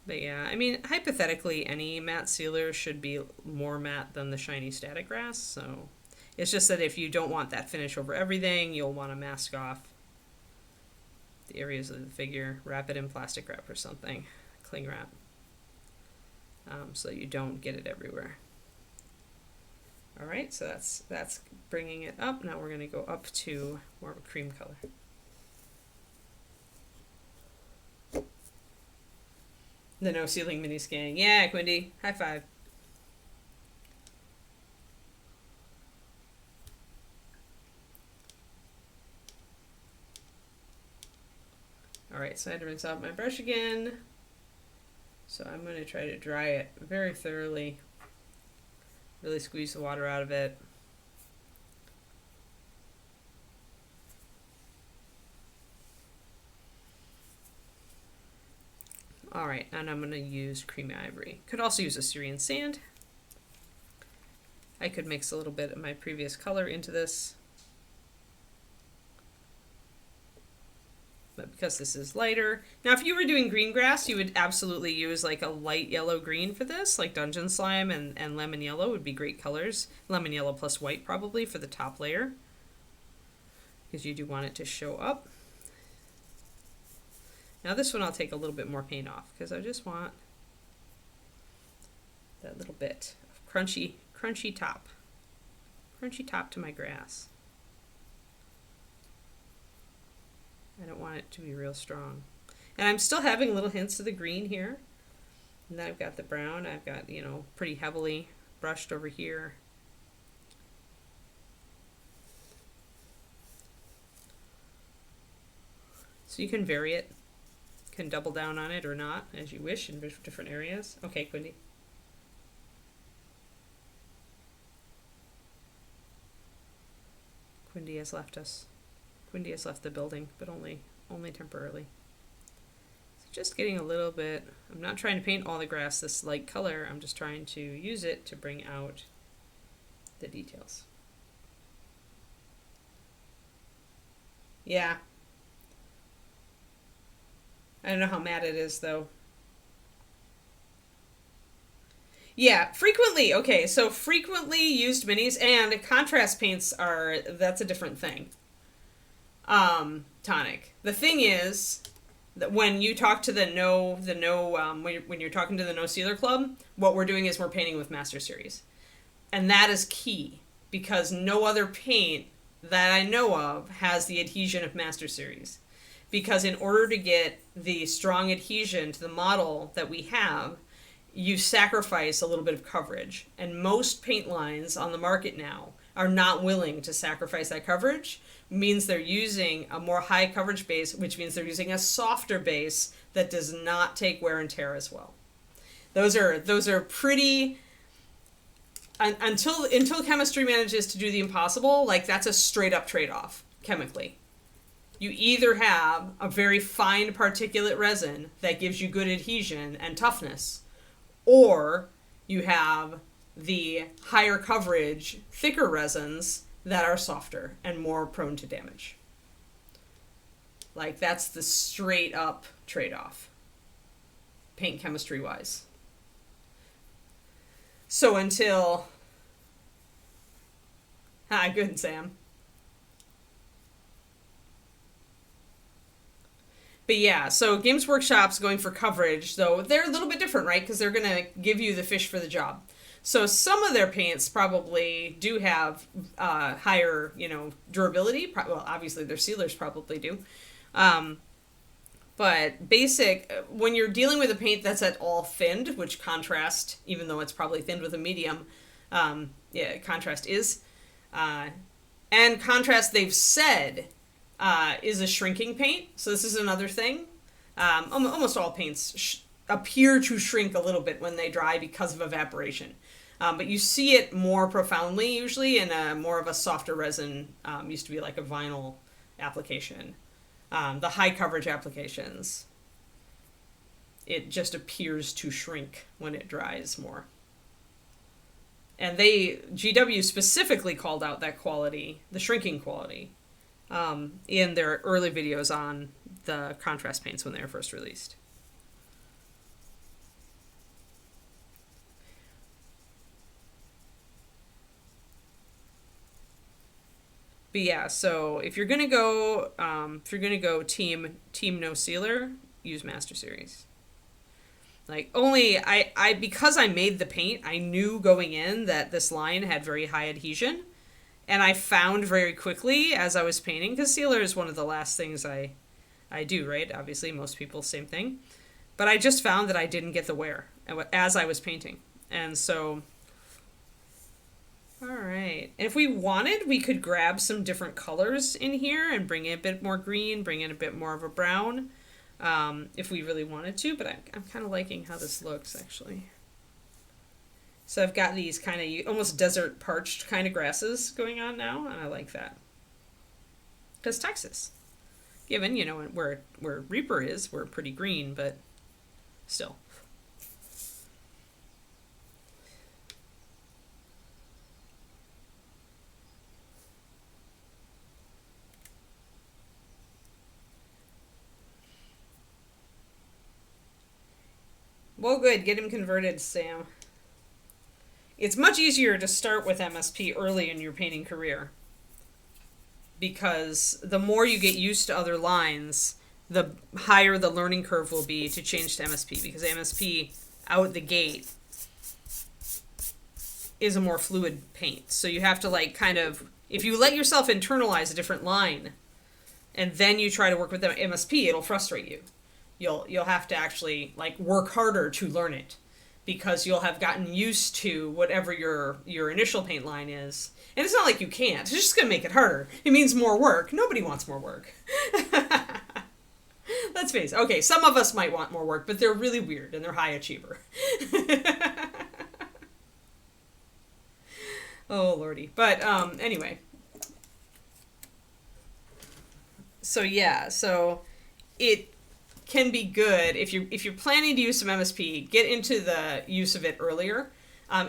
But yeah, I mean, hypothetically, any matte sealer should be more matte than the shiny static grass, so it's just that if you don't want that finish over everything, you'll want to mask off the areas of the figure, wrap it in plastic wrap or something, cling wrap, so you don't get it everywhere. All right, so that's bringing it up. Now we're going to go up to more of a cream color. The no ceiling mini scanning. Yeah, Quindy. High five. Alright, so I had to rinse out my brush again. So I'm going to try to dry it very thoroughly. Really squeeze the water out of it. Alright, and I'm going to use creamy ivory. Could also use a Syrian sand. I could mix a little bit of my previous color into this. But because this is lighter. Now if you were doing green grass, you would absolutely use like a light yellow green for this, like Dungeon Slime and Lemon Yellow would be great colors. Lemon Yellow plus white probably for the top layer, because you do want it to show up. Now this one I'll take a little bit more paint off because I just want that little bit of crunchy top to my grass. I don't want it to be real strong. And I'm still having little hints of the green here. And then I've got the brown. I've got, you know, pretty heavily brushed over here. So you can vary it. Can double down on it or not, as you wish, in different areas. Okay, Quindy. Quindy has left us. Quindy has left the building, but only temporarily. So just getting a little bit. I'm not trying to paint all the grass this light color. I'm just trying to use it to bring out the details. Yeah. I don't know how matte it is, though. Yeah, frequently. Okay, so frequently used minis and contrast paints are, that's a different thing. Tonic. The thing is that when you talk to when you're talking to the No Sealer Club, what we're doing is we're painting with Master Series. And that is key because no other paint that I know of has the adhesion of Master Series. Because in order to get the strong adhesion to the model that we have, you sacrifice a little bit of coverage. And most paint lines on the market now are not willing to sacrifice that coverage. It means they're using a more high coverage base, which means they're using a softer base that does not take wear and tear as well. Those are pretty, until chemistry manages to do the impossible, like that's a straight up trade-off chemically. You either have a very fine particulate resin that gives you good adhesion and toughness, or you have the higher coverage, thicker resins that are softer and more prone to damage. Like, that's the straight up trade-off, paint chemistry wise. So until... Hi, good, Sam. But yeah, so Games Workshop's going for coverage, though they're a little bit different, right? Because they're going to give you the fish for the job. So some of their paints probably do have higher, durability. Well, obviously their sealers probably do. But basic, when you're dealing with a paint that's at all thinned, which contrast, even though it's probably thinned with a medium, contrast is. And contrast, they've said, is a shrinking paint. So this is another thing. Almost all paints appear to shrink a little bit when they dry because of evaporation. But you see it more profoundly usually in more of a softer resin. Used to be like a vinyl application. The high coverage applications, it just appears to shrink when it dries more. And GW specifically called out that quality, the shrinking quality, in their early videos on the contrast paints when they were first released. But yeah, so if you're gonna go, team no sealer, use Master Series. Like, only I because I made the paint, I knew going in that this line had very high adhesion, and I found very quickly as I was painting, because sealer is one of the last things I do, right? Obviously, most people same thing, but I just found that I didn't get the wear as I was painting, and so. All right. And if we wanted, we could grab some different colors in here and bring in a bit more green, bring in a bit more of a brown, if we really wanted to. But I'm kind of liking how this looks, actually. So I've got these kind of almost desert parched kind of grasses going on now, and I like that. Because Texas, given, where Reaper is, we're pretty green, but still. Well, good. Get him converted, Sam. It's much easier to start with MSP early in your painting career, because the more you get used to other lines, the higher the learning curve will be to change to MSP, because MSP out the gate is a more fluid paint. So you have to if you let yourself internalize a different line and then you try to work with the MSP, it'll frustrate you. You'll have to actually work harder to learn it, because you'll have gotten used to whatever your initial paint line is. And it's not like you can't. It's just going to make it harder. It means more work. Nobody wants more work. Let's face it. Okay, some of us might want more work, but they're really weird and they're high achiever. Oh, Lordy. But anyway. So yeah, it can be good if you're planning to use some MSP, get into the use of it earlier,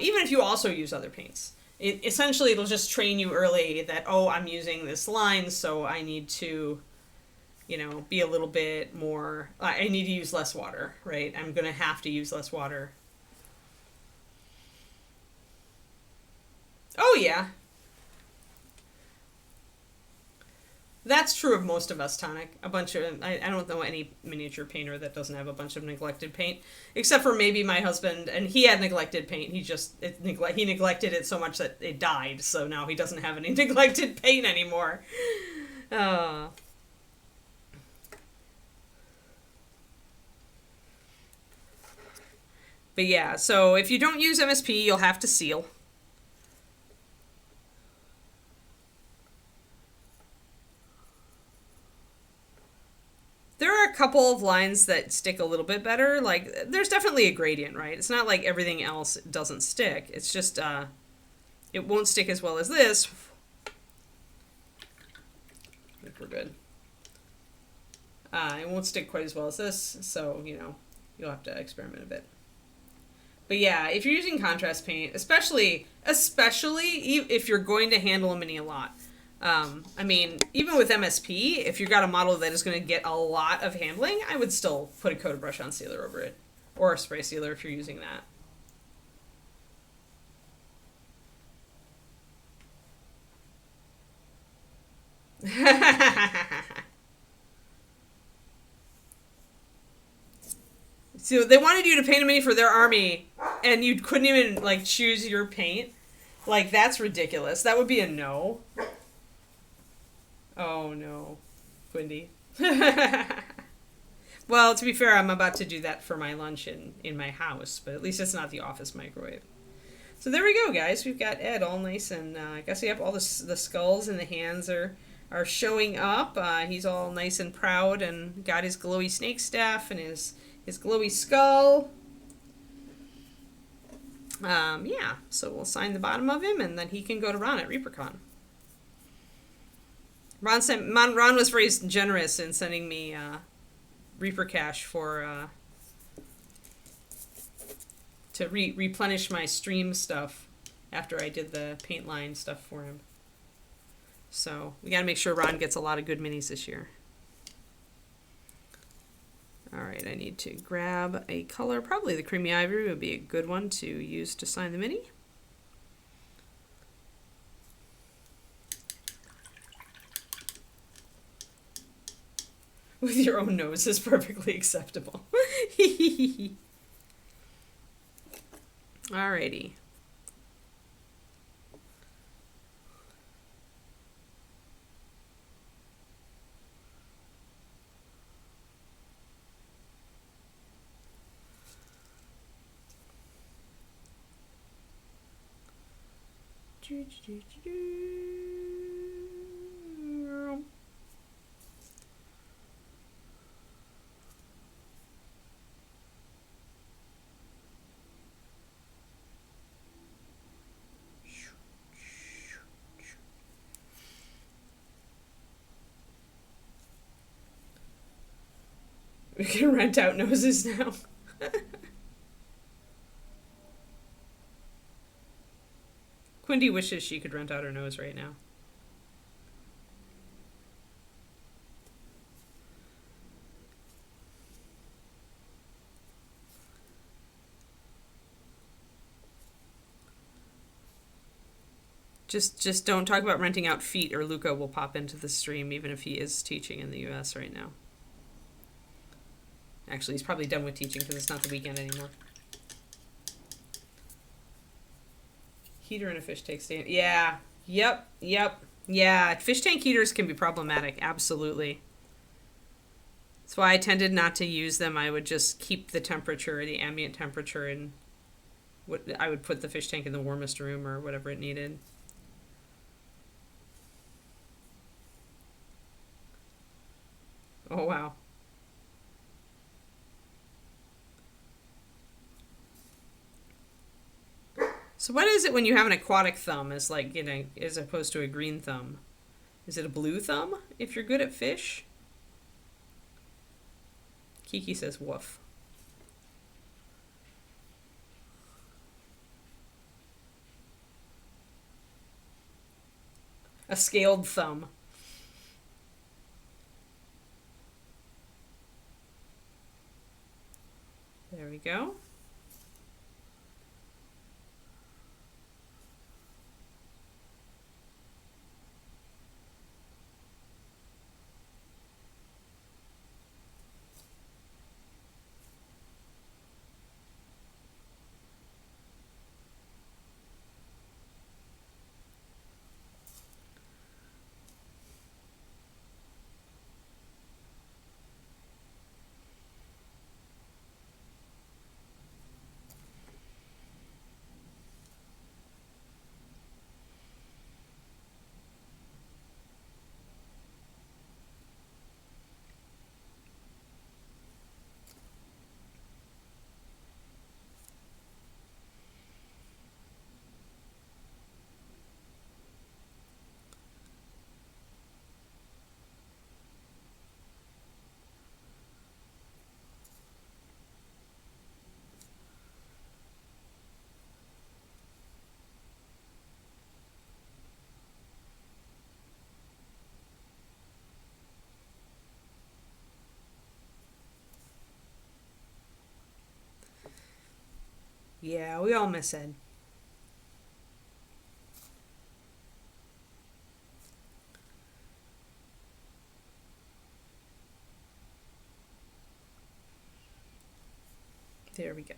even if you also use other paints. It'll just train you early that, I'm using this line, so I need to you know, be a little bit more, I need to use less water, right? I'm going to have to use less water. Oh, yeah. That's true of most of us, Tonic. A bunch of, I don't know any miniature painter that doesn't have a bunch of neglected paint, except for maybe my husband, and he had neglected paint. He neglected it so much that it died, so now he doesn't have any neglected paint anymore. Uh, but yeah, so if you don't use MSP, you'll have to seal. There are a couple of lines that stick a little bit better. Like, there's definitely a gradient, right? It's not like everything else doesn't stick. It's just, it won't stick as well as this. I think we're good. It won't stick quite as well as this, so, you know, you'll have to experiment a bit. But yeah, if you're using contrast paint, especially if you're going to handle a mini a lot, I mean, even with MSP, if you've got a model that is going to get a lot of handling, I would still put a coat of brush on sealer over it. Or a spray sealer if you're using that. So they wanted you to paint a mini for their army, and you couldn't even, like, choose your paint? Like, that's ridiculous. That would be a no. Oh, no. Quindy. Well, to be fair, I'm about to do that for my lunch in my house, but at least it's not the office microwave. So there we go, guys. We've got Ed all nice, and I guess we have all the skulls and the hands are showing up. He's all nice and proud and got his glowy snake staff and his glowy skull. Yeah, so we'll sign the bottom of him, and then he can go to Ron at ReaperCon. Ron was very generous in sending me Reaper Cash for to replenish my stream stuff after I did the paint line stuff for him. So we got to make sure Ron gets a lot of good minis this year. All right, I need to grab a color. Probably the Creamy Ivory would be a good one to use to sign the mini. With your own nose is perfectly acceptable. Alrighty. We can rent out noses now. Quindy wishes she could rent out her nose right now. Just don't talk about renting out feet, or Luca will pop into the stream, even if he is teaching in the US right now. Actually, he's probably done with teaching because it's not the weekend anymore. Heater in a fish tank stand. Yeah. Yep. Yeah, fish tank heaters can be problematic. Absolutely. That's why I tended not to use them. I would just keep the temperature, the ambient temperature, and I would put the fish tank in the warmest room or whatever it needed. Oh, wow. So what is it when you have an aquatic thumb as, like, you know, as opposed to a green thumb? Is it a blue thumb if you're good at fish? Kiki says woof. A scaled thumb. we go. Yeah, we all miss Ed. There we go.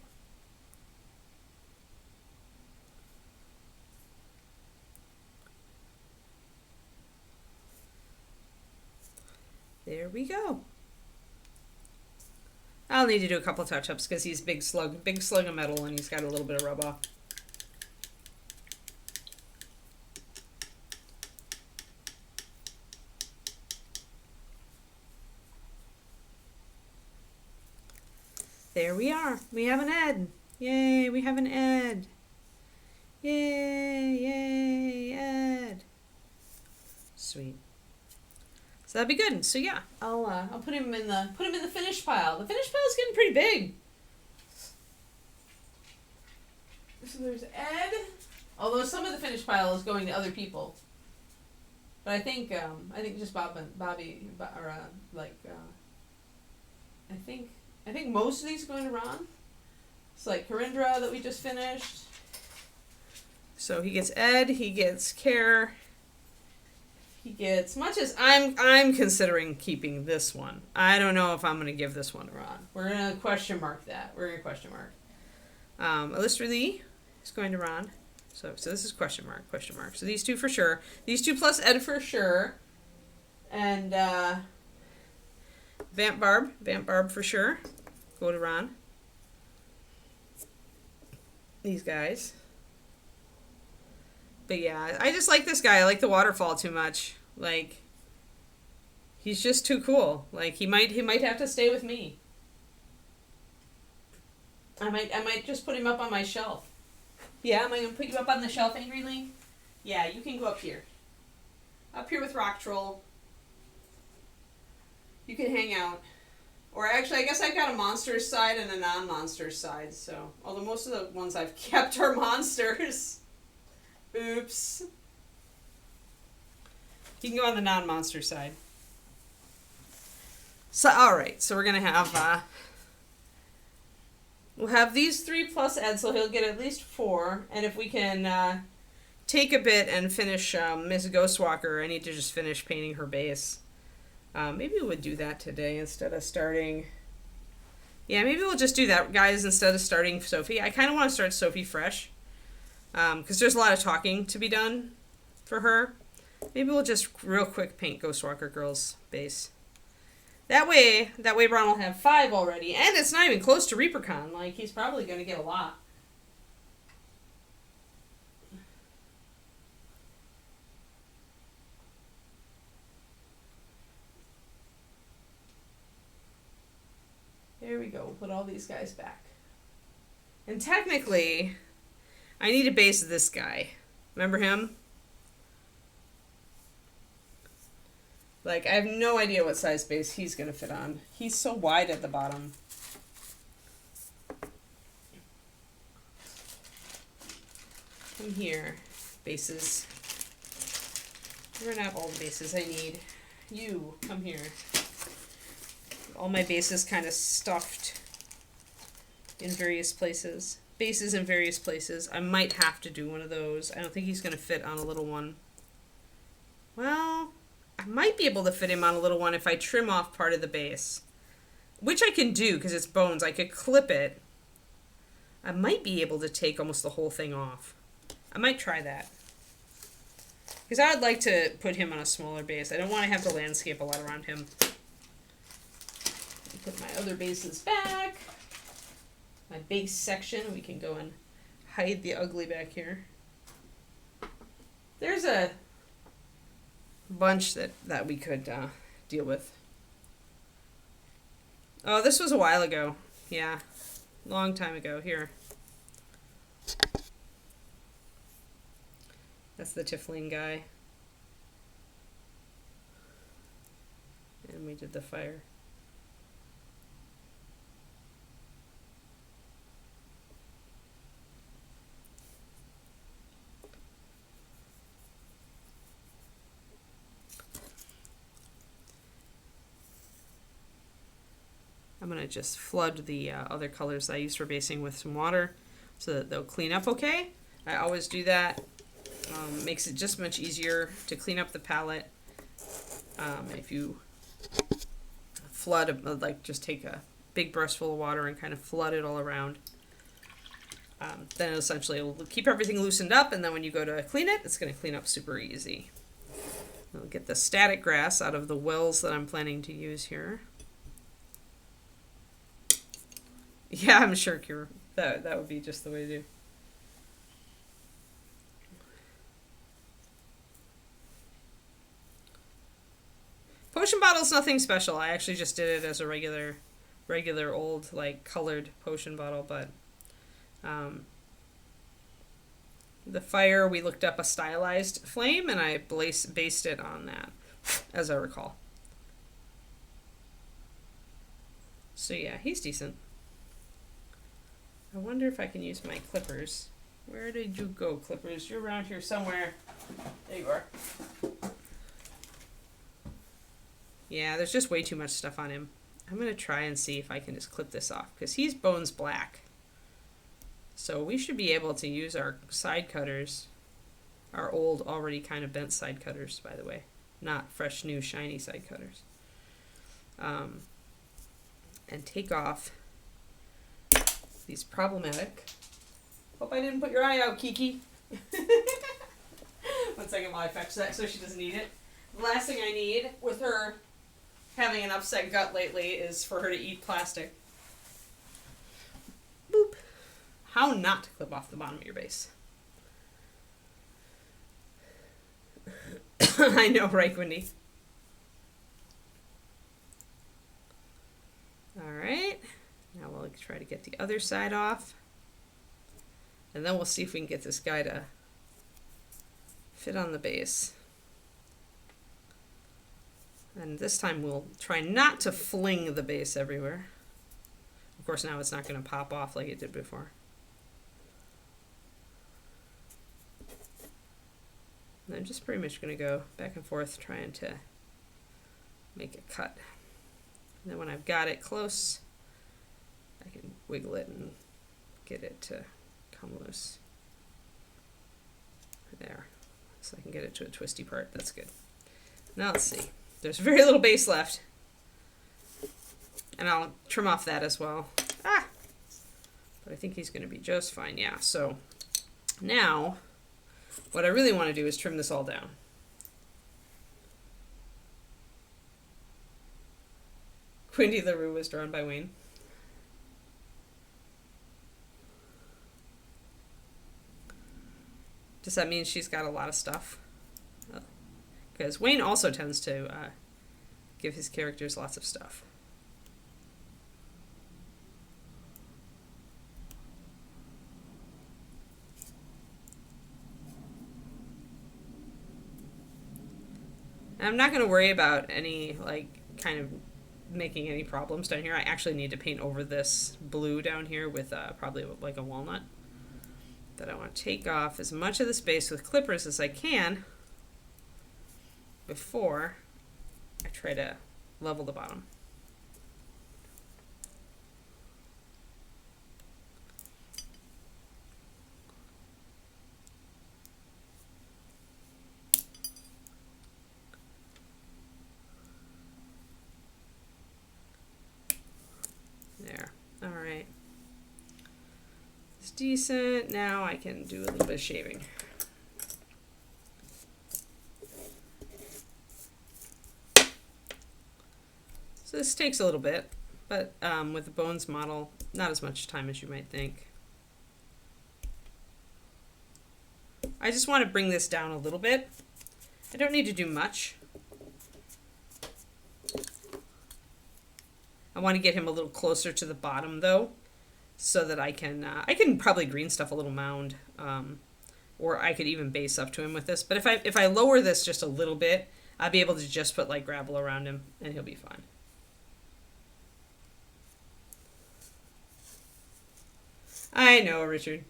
There we go. I'll need to do a couple touch-ups because he's big slug of metal, and he's got a little bit of rub off. There we are. We have an Ed. Yay, we have an Ed. Yay, yay, Ed. Sweet. So that'd be good. So yeah, I'll put him in the finish pile. The finish pile is getting pretty big. So there's Ed. Although some of the finish pile is going to other people. But I think just Bobby, or I think most of these are going to Ron. It's like Karindra that we just finished. So he gets Ed, he gets Care. He gets, much as I'm considering keeping this one. I don't know if I'm going to give this one to Ron. We're going to question mark that. We're going to question mark. Illustraly is going to Ron. So this is question mark. So these two for sure. These two plus Ed for sure. And Vamp Barb for sure. Go to Ron. These guys. But yeah, I just like this guy. I like the waterfall too much. Like, he's just too cool. Like, he might have to stay with me. I might just put him up on my shelf. Yeah, am I gonna put you up on the shelf, Angry Lee? Yeah, you can go up here. Up here with Rock Troll. You can hang out. Or actually, I guess I've got a monsters side and a non-monsters side. So, although most of the ones I've kept are monsters. Oops. You can go on the non-monster side. So, alright, so we're going to have, we'll have these 3 plus Ed, so he'll get at least 4. And if we can take a bit and finish Miss Ghostwalker, I need to just finish painting her base. Maybe we would do that today instead of starting... Yeah, maybe we'll just do that, guys, instead of starting Sophie. I kind of want to start Sophie fresh. Because there's a lot of talking to be done for her. Maybe we'll just real quick paint Ghostwalker Girl's base. That way Ron will have 5 already. And it's not even close to ReaperCon. Like, he's probably going to get a lot. There we go. We'll put all these guys back. And technically... I need a base of this guy. Remember him? Like, I have no idea what size base he's going to fit on. He's so wide at the bottom. Come here, bases. We're going to have all the bases I need. You, come here. All my bases kind of stuffed. in various places. Bases in various places. I might have to do one of those. I don't think he's going to fit on a little one. Well, I might be able to fit him on a little one if I trim off part of the base. Which I can do because it's bones. I could clip it. I might be able to take almost the whole thing off. I might try that. Because I would like to put him on a smaller base. I don't want to have to landscape a lot around him. Put my other bases back. My base section. We can go and hide the ugly back here. There's a bunch that we could deal with. Oh, this was a while ago. Yeah. Long time ago. Here. That's the Tiefling guy. And we did the fire. I'm going to just flood the other colors I used for basing with some water so that they'll clean up okay. I always do that. Makes it just much easier to clean up the palette. If you flood, like just take a big brush full of water and kind of flood it all around. Then essentially it will keep everything loosened up, and then when you go to clean it, it's going to clean up super easy. I'll get the static grass out of the wells that I'm planning to use here. Yeah, I'm sure, Kira. That would be just the way to do. Potion bottle's nothing special. I actually just did it as a regular old, like, colored potion bottle, but the fire, we looked up a stylized flame, and I based it on that, as I recall. So yeah, he's decent. I wonder if I can use my clippers. Where did you go, clippers? You're around here somewhere. There you are. Yeah, there's just way too much stuff on him. I'm going to try and see if I can just clip this off, because he's bones black. So we should be able to use our side cutters, our old, already kind of bent side cutters, by the way. Not fresh, new, shiny side cutters. And take off these problematic. Hope I didn't put your eye out, Kiki. 1 second while I fetch that so she doesn't need it. The last thing I need with her having an upset gut lately is for her to eat plastic. Boop. How not to clip off the bottom of your base. I know, right, Wendy? Alright. Now we'll try to get the other side off. And then we'll see if we can get this guy to fit on the base. And this time we'll try not to fling the base everywhere. Of course, now it's not going to pop off like it did before. And I'm just pretty much going to go back and forth trying to make a cut. And then when I've got it close, I can wiggle it and get it to come loose. There. So I can get it to a twisty part. That's good. Now let's see. There's very little base left. And I'll trim off that as well. Ah! But I think he's going to be just fine. Yeah, so now what I really want to do is trim this all down. Windy the Roo was drawn by Wayne. Does that mean she's got a lot of stuff? Because Wayne also tends to give his characters lots of stuff. And I'm not going to worry about any, like, kind of making any problems down here. I actually need to paint over this blue down here with probably like a walnut. That I want to take off as much of the space with clippers as I can before I try to level the bottom. decent. Now I can do a little bit of shaving. So this takes a little bit, but with the bones model, not as much time as you might think. I just want to bring this down a little bit. I don't need to do much. I want to get him a little closer to the bottom though, so that I can probably green stuff a little mound, or I could even base up to him with this. But if I lower this just a little bit, I'll be able to just put like gravel around him and he'll be fine. I know, Richard.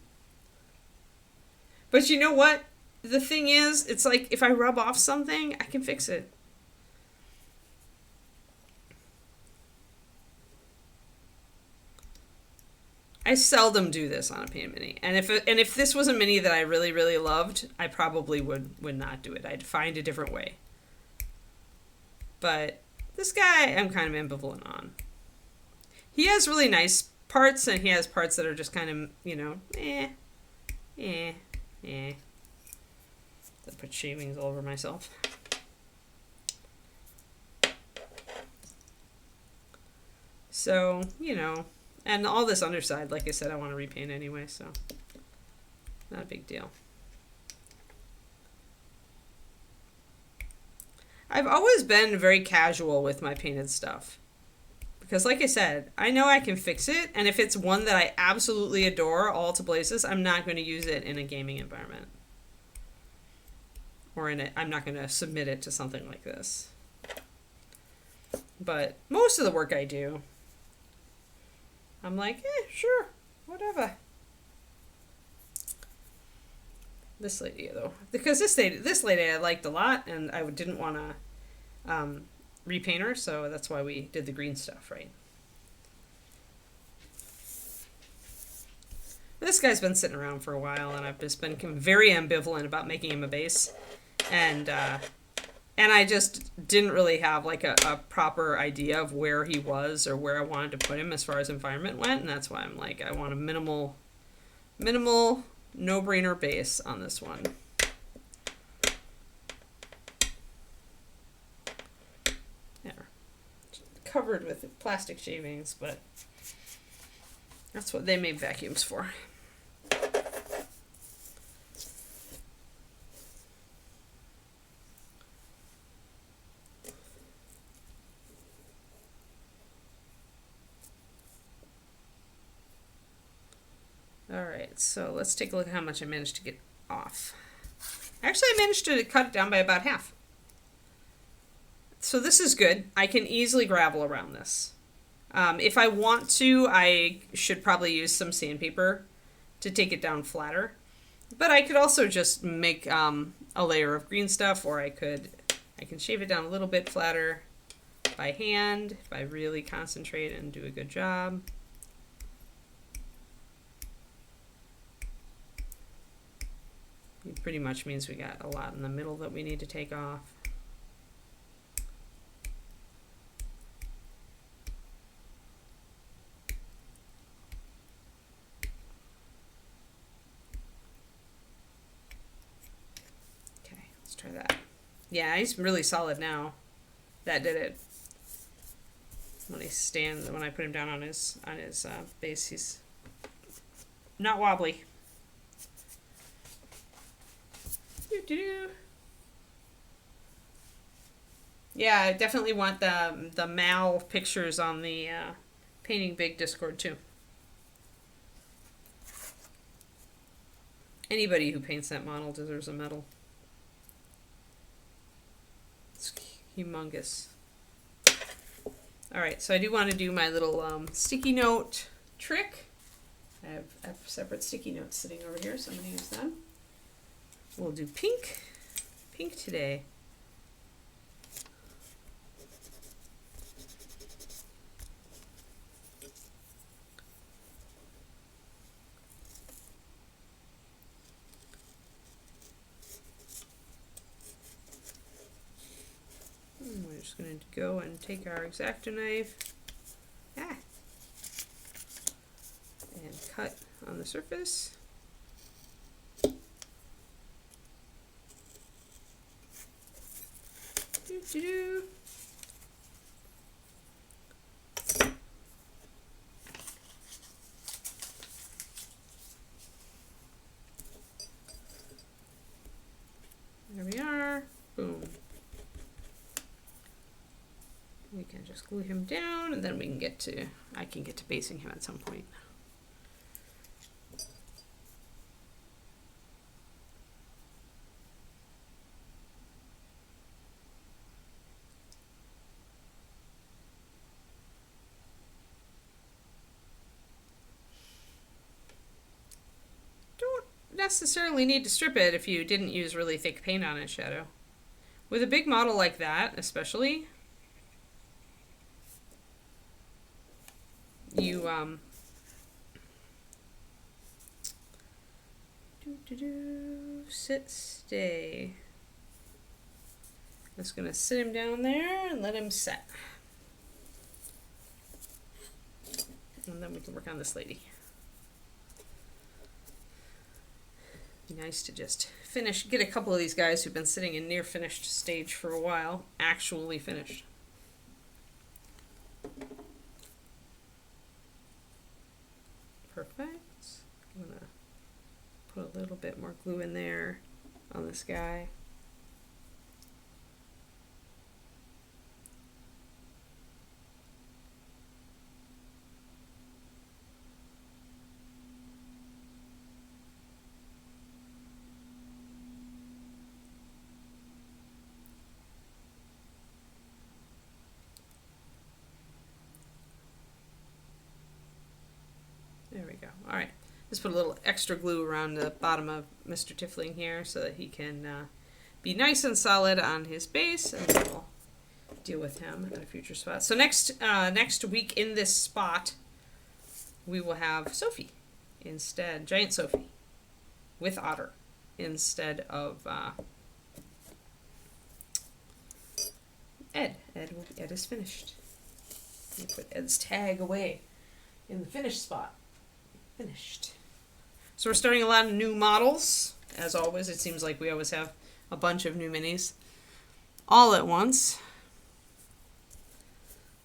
But you know what? The thing is, it's like if I rub off something, I can fix it. I seldom do this on a paint mini. And if this was a mini that I really, really loved, I probably would not do it. I'd find a different way. But this guy, I'm kind of ambivalent on. He has really nice parts, and he has parts that are just kind of, you know, I put shavings all over myself. So, you know, and all this underside, like I said, I want to repaint anyway, so not a big deal. I've always been very casual with my painted stuff. Because like I said, I know I can fix it, and if it's one that I absolutely adore all to blazes, I'm not going to use it in a gaming environment. Or I'm not going to submit it to something like this. But most of the work I do, I'm like, sure, whatever. This lady, though. Because this lady I liked a lot, and I didn't want to repaint her, so that's why we did the green stuff, right? This guy's been sitting around for a while, and I've just been very ambivalent about making him a base, and I just didn't really have like a proper idea of where he was or where I wanted to put him as far as environment went, and that's why I'm like, I want a minimal, no-brainer base on this one. Covered with plastic shavings, but that's what they made vacuums for. All right, so let's take a look at how much I managed to get off. Actually, I managed to cut it down by about half. So this is good. I can easily gravel around this. If I want to, I should probably use some sandpaper to take it down flatter. But I could also just make a layer of green stuff, or I can shave it down a little bit flatter by hand if I really concentrate and do a good job. It pretty much means we got a lot in the middle that we need to take off. Try that. Yeah, he's really solid now. That did it. When I put him down on his base, he's not wobbly. Yeah, I definitely want the Mal pictures on the Painting Big Discord too. Anybody who paints that model deserves a medal. It's humongous. Alright, so I do want to do my little sticky note trick. I have separate sticky notes sitting over here, so I'm going to use them. We'll do pink. Pink today. We're just going to go and take our X-Acto knife and cut on the surface. Doo-doo-doo. There we are. Boom. We can just glue him down, and then we can get to, I can get to basing him at some point. Don't necessarily need to strip it if you didn't use really thick paint on its shadow. With a big model like that, especially, you sit, stay. Just gonna sit him down there and let him set. And then we can work on this lady. Be nice to just finish, get a couple of these guys who've been sitting in near finished stage for a while, actually finished. Perfect. I'm gonna put a little bit more glue in there on this guy. There we go. All right. Just put a little extra glue around the bottom of Mr. Tiefling here so that he can be nice and solid on his base, and then we'll deal with him at a future spot. So next week in this spot, we will have Sophie instead, Giant Sophie, with Otter instead of Ed. Ed is finished. You put Ed's tag away in the finished spot. Finished. So we're starting a lot of new models. As always, it seems like we always have a bunch of new minis all at once.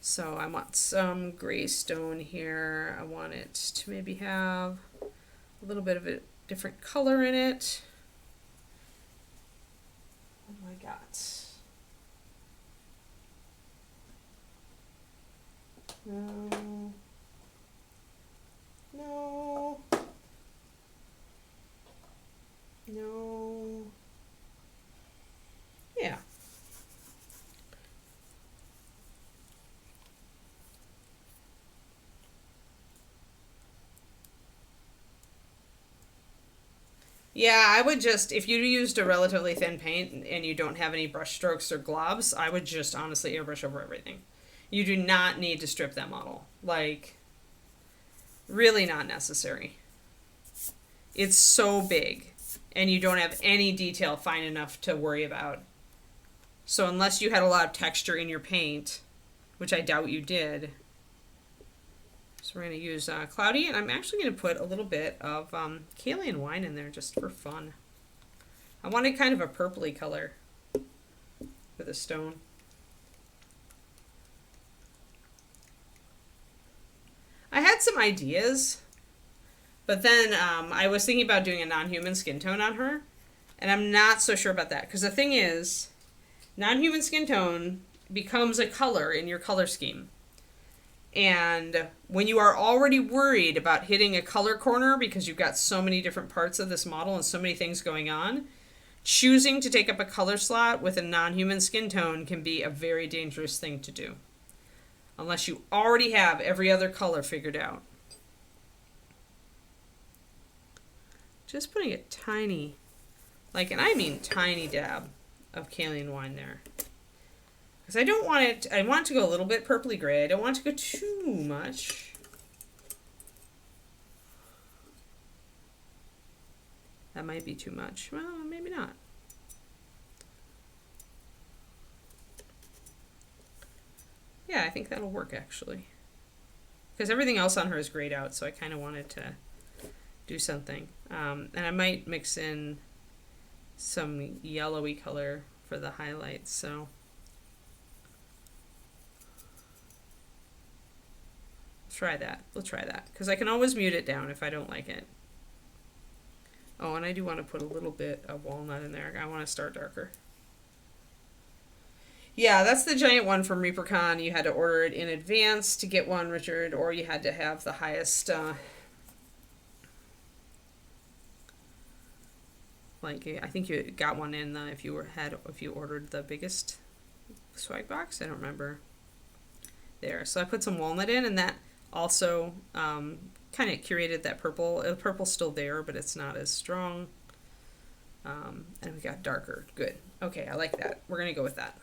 So I want some gray stone here. I want it to maybe have a little bit of a different color in it. What do I got? No. No. No. Yeah. Yeah, I would just, if you used a relatively thin paint and you don't have any brush strokes or globs, I would just honestly airbrush over everything. You do not need to strip that model. Like, really not necessary. It's so big, and you don't have any detail fine enough to worry about. So unless you had a lot of texture in your paint, which I doubt you did, so we're going to use Cloudy, and I'm actually going to put a little bit of Kalian Wine in there just for fun. I wanted kind of a purpley color for the stone. I had some ideas, but then I was thinking about doing a non-human skin tone on her, and I'm not so sure about that, because the thing is, non-human skin tone becomes a color in your color scheme. And when you are already worried about hitting a color corner because you've got so many different parts of this model and so many things going on, choosing to take up a color slot with a non-human skin tone can be a very dangerous thing to do, unless you already have every other color figured out. Just putting a tiny, like, and I mean tiny dab of Kalian Wine there. Because I don't want it, I want it to go a little bit purpley gray. I don't want it to go too much. That might be too much. Well, maybe not. Yeah, I think that'll work actually. Because everything else on her is grayed out, so I kind of wanted to do something. And I might mix in some yellowy color for the highlights, so try that. We'll try that, because I can always mute it down if I don't like it. Oh, and I do want to put a little bit of walnut in there. I want to start darker. Yeah, that's the giant one from ReaperCon. You had to order it in advance to get one, Richard, or you had to have the highest, like, I think you got one in if you ordered the biggest swag box. I don't remember. There, so I put some walnut in, and that also kind of curated that purple. The purple's still there, but it's not as strong. And we got darker. Good. Okay, I like that. We're gonna go with that.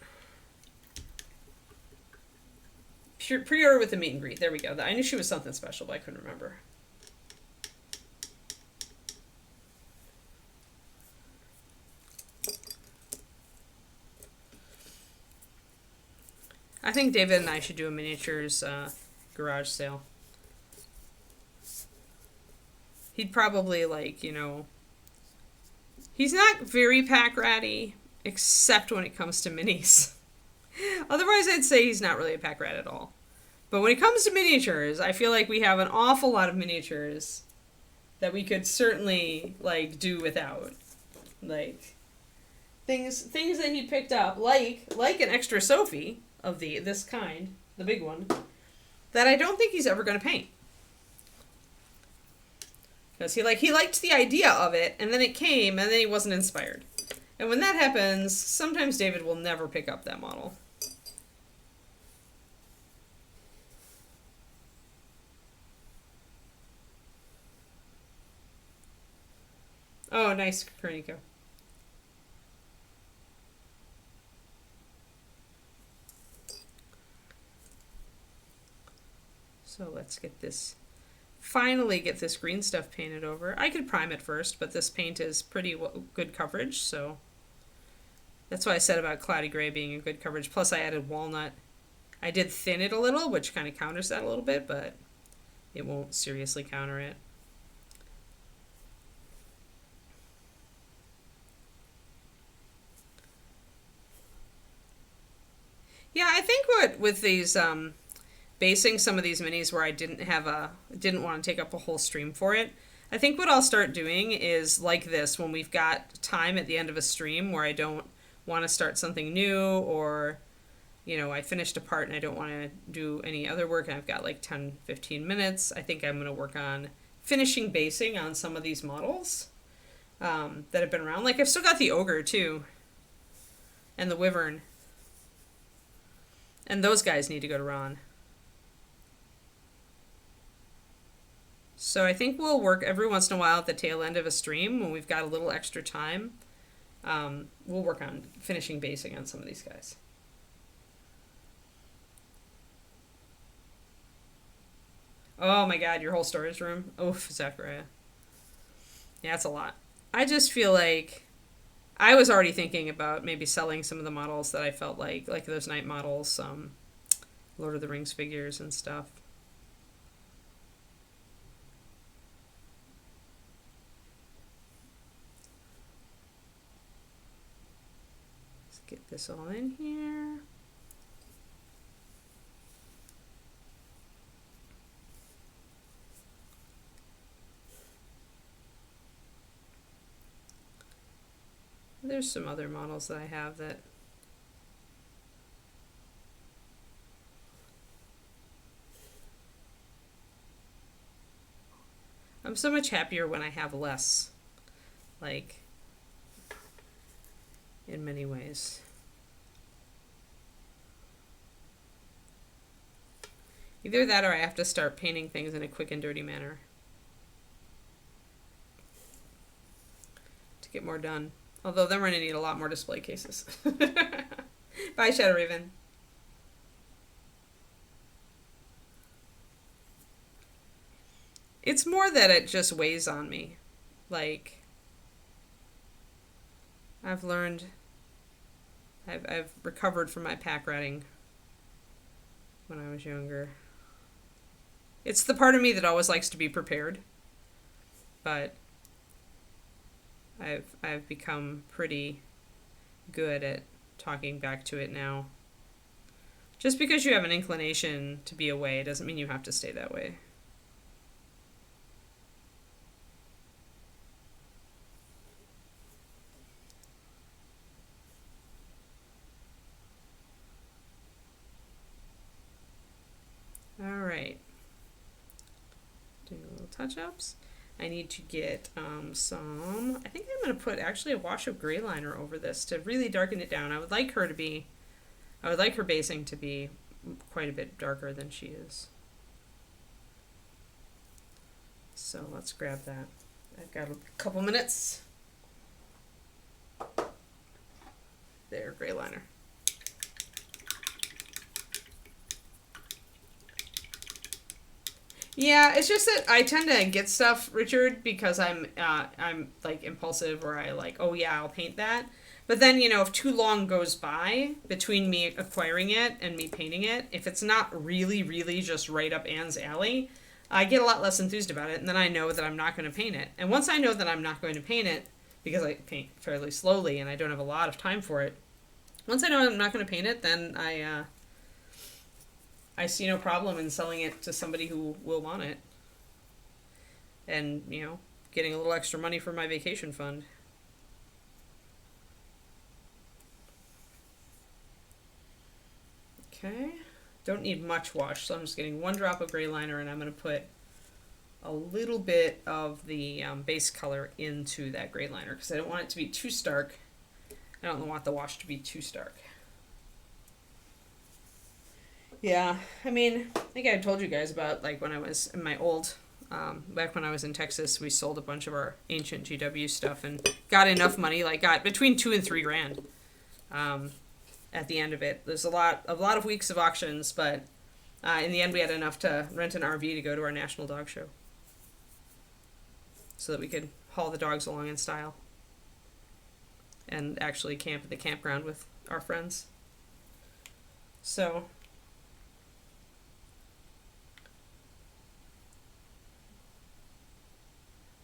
Pre-order with the meet and greet. There we go. I knew she was something special, but I couldn't remember. I think David and I should do a miniatures garage sale. He'd probably, like, you know, he's not very pack ratty, except when it comes to minis. Otherwise, I'd say he's not really a pack rat at all. But when it comes to miniatures, I feel like we have an awful lot of miniatures that we could certainly, like, do without. Like, things that he picked up, like an extra Sophie of this kind, the big one, that I don't think he's ever going to paint. Because he liked the idea of it, and then it came, and then he wasn't inspired. And when that happens, sometimes David will never pick up that model. Oh, nice, Copernico. So let's finally get this green stuff painted over. I could prime it first, but this paint is pretty good coverage, so that's why I said about cloudy gray being a good coverage. Plus I added walnut. I did thin it a little, which kind of counters that a little bit, but it won't seriously counter it. Yeah, I think with these basing some of these minis where I didn't want to take up a whole stream for it, I think what I'll start doing is like this, when we've got time at the end of a stream where I don't want to start something new, or, you know, I finished a part and I don't want to do any other work and I've got like 10-15 minutes, I think I'm going to work on finishing basing on some of these models that have been around. Like, I've still got the ogre too, and the wyvern. And those guys need to go to Ron. So I think we'll work every once in a while at the tail end of a stream when we've got a little extra time. We'll work on finishing basing on some of these guys. Oh my god, your whole storage room? Oof, Zachariah. Yeah, that's a lot. I just feel like I was already thinking about maybe selling some of the models that I felt like those night models, Lord of the Rings figures and stuff. Let's get this all in here. There's some other models that I have that I'm so much happier when I have less, like, in many ways. Either that or I have to start painting things in a quick and dirty manner to get more done. Although then we're going to need a lot more display cases. Bye, Shadow Raven. It's more that it just weighs on me. Like, I've learned, I've recovered from my pack ratting when I was younger. It's the part of me that always likes to be prepared. but I've become pretty good at talking back to it now. Just because you have an inclination to be away doesn't mean you have to stay that way. All right. Doing little touch-ups. I need to get some, I think I'm going to put actually a wash of gray liner over this to really darken it down. I would like her basing to be quite a bit darker than she is. So let's grab that. I've got a couple minutes. There, gray liner. Yeah, it's just that I tend to get stuff, Richard, because I'm like impulsive, or I like, oh yeah, I'll paint that. But then, you know, if too long goes by between me acquiring it and me painting it, if it's not really, really just right up Anne's alley, I get a lot less enthused about it, and then I know that I'm not going to paint it. And once I know that I'm not going to paint it, because I paint fairly slowly and I don't have a lot of time for it, once I know I'm not going to paint it, then I see no problem in selling it to somebody who will want it. And, you know, getting a little extra money for my vacation fund. Okay. Don't need much wash, so I'm just getting 1 drop of gray liner, and I'm going to put a little bit of the base color into that gray liner because I don't want it to be too stark. I don't want the wash to be too stark. Yeah, I mean, I think I told you guys about, like, when I was in my old, back when I was in Texas, we sold a bunch of our ancient GW stuff and got enough money, like, got between $2,000 and $3,000 at the end of it. There's a lot of weeks of auctions, but in the end we had enough to rent an RV to go to our national dog show so that we could haul the dogs along in style and actually camp at the campground with our friends. So...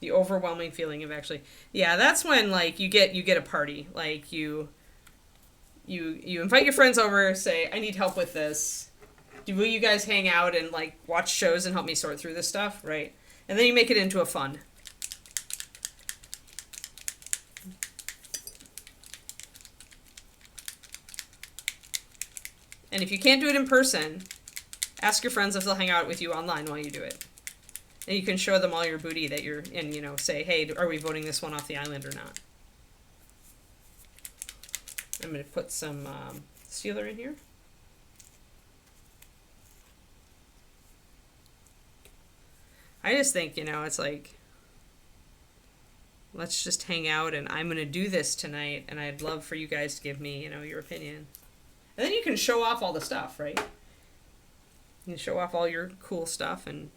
the overwhelming feeling of actually, yeah, that's when, like, you get a party. Like, you invite your friends over, say, I need help with this. Will you guys hang out and, like, watch shows and help me sort through this stuff, right? And then you make it into a fun. And if you can't do it in person, ask your friends if they'll hang out with you online while you do it. And you can show them all your booty that you're in, you know, say, hey, are we voting this one off the island or not? I'm going to put some sealer in here. I just think, you know, it's like, let's just hang out and I'm going to do this tonight and I'd love for you guys to give me, you know, your opinion. And then you can show off all the stuff, right? You can show off all your cool stuff and...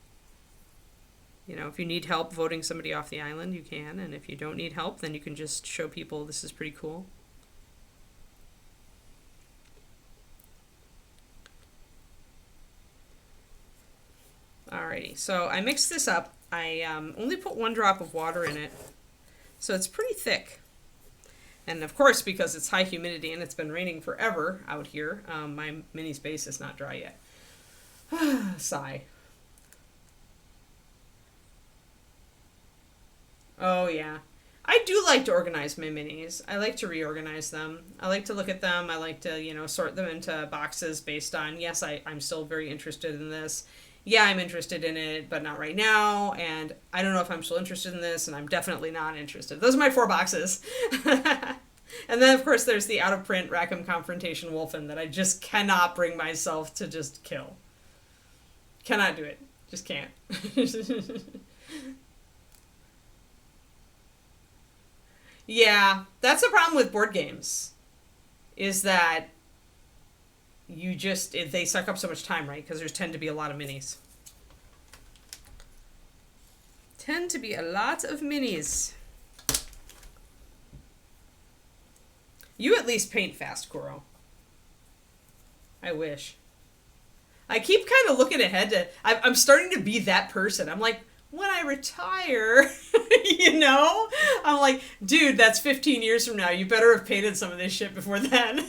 you know, if you need help voting somebody off the island, you can. And if you don't need help, then you can just show people this is pretty cool. Alrighty, so I mixed this up. I only put 1 drop of water in it, so it's pretty thick. And of course, because it's high humidity and it's been raining forever out here, my mini space is not dry yet. Sigh. Oh, yeah. I do like to organize my minis. I like to reorganize them. I like to look at them. I like to, you know, sort them into boxes based on, yes, I'm still very interested in this. Yeah, I'm interested in it, but not right now. And I don't know if I'm still interested in this, and I'm definitely not interested. Those are my 4 boxes. And then, of course, there's the out-of-print Rackham Confrontation Wolfen that I just cannot bring myself to just kill. Cannot do it. Just can't. Yeah, that's the problem with board games, is that they suck up so much time, right? Because there's tend to be a lot of minis. Tend to be a lot of minis. You at least paint fast, Kuro. I wish. I keep kind of looking ahead to... I'm starting to be that person. I'm like, when I retire, You know? I'm like, dude, that's 15 years from now. You better have painted some of this shit before then.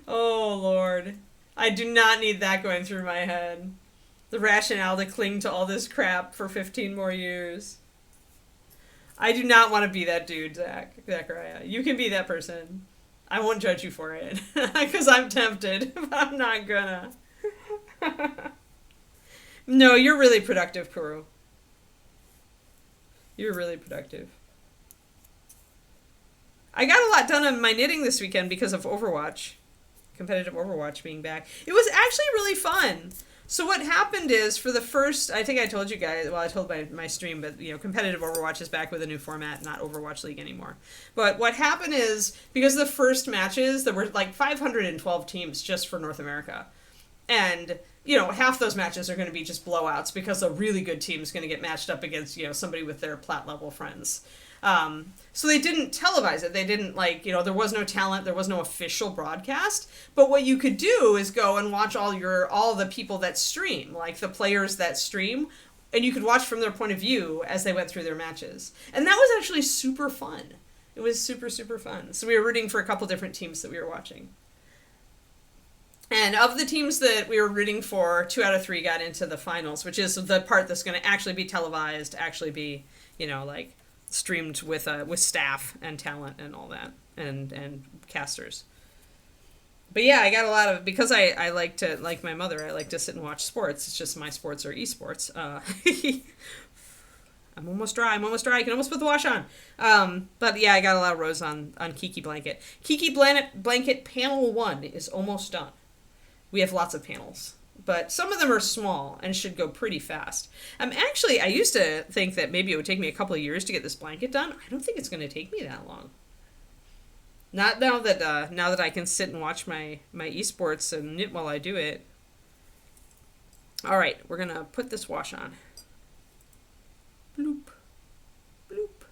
Oh, Lord. I do not need that going through my head. The rationale to cling to all this crap for 15 more years. I do not want to be that dude, Zachariah. You can be that person. I won't judge you for it. Because I'm tempted. But I'm not gonna. No, you're really productive, Kuro. You're really productive. I got a lot done on my knitting this weekend because of Overwatch. Competitive Overwatch being back. It was actually really fun. So what happened is, for the first, I think I told you guys, well, I told my stream, but, you know, competitive Overwatch is back with a new format, not Overwatch League anymore. But what happened is, because the first matches, there were like 512 teams just for North America. And, you know, half those matches are going to be just blowouts because a really good team is going to get matched up against, you know, somebody with their plat level friends. So they didn't televise it. They didn't, like, you know, there was no talent, there was no official broadcast. But what you could do is go and watch all the people that stream, like the players that stream, and you could watch from their point of view as they went through their matches. And that was actually super fun. It was super, super fun. So we were rooting for a couple different teams that we were watching. And of the teams that we were rooting for, 2 out of 3 got into the finals, which is the part that's going to actually be televised, actually be, you know, like, streamed with staff and talent and all that, and casters. But yeah, I got a lot of, because I like to, like my mother, I like to sit and watch sports. It's just my sports are esports. I'm almost dry. I can almost put the wash on. But yeah, I got a lot of rows on Kiki Blanket. Kiki Blanket panel 1 is almost done. We have lots of panels, but some of them are small and should go pretty fast. I used to think that maybe it would take me a couple of years to get this blanket done. I don't think it's going to take me that long. Not now that I can sit and watch my esports and knit while I do it. All right, we're going to put this wash on. Bloop. Bloop.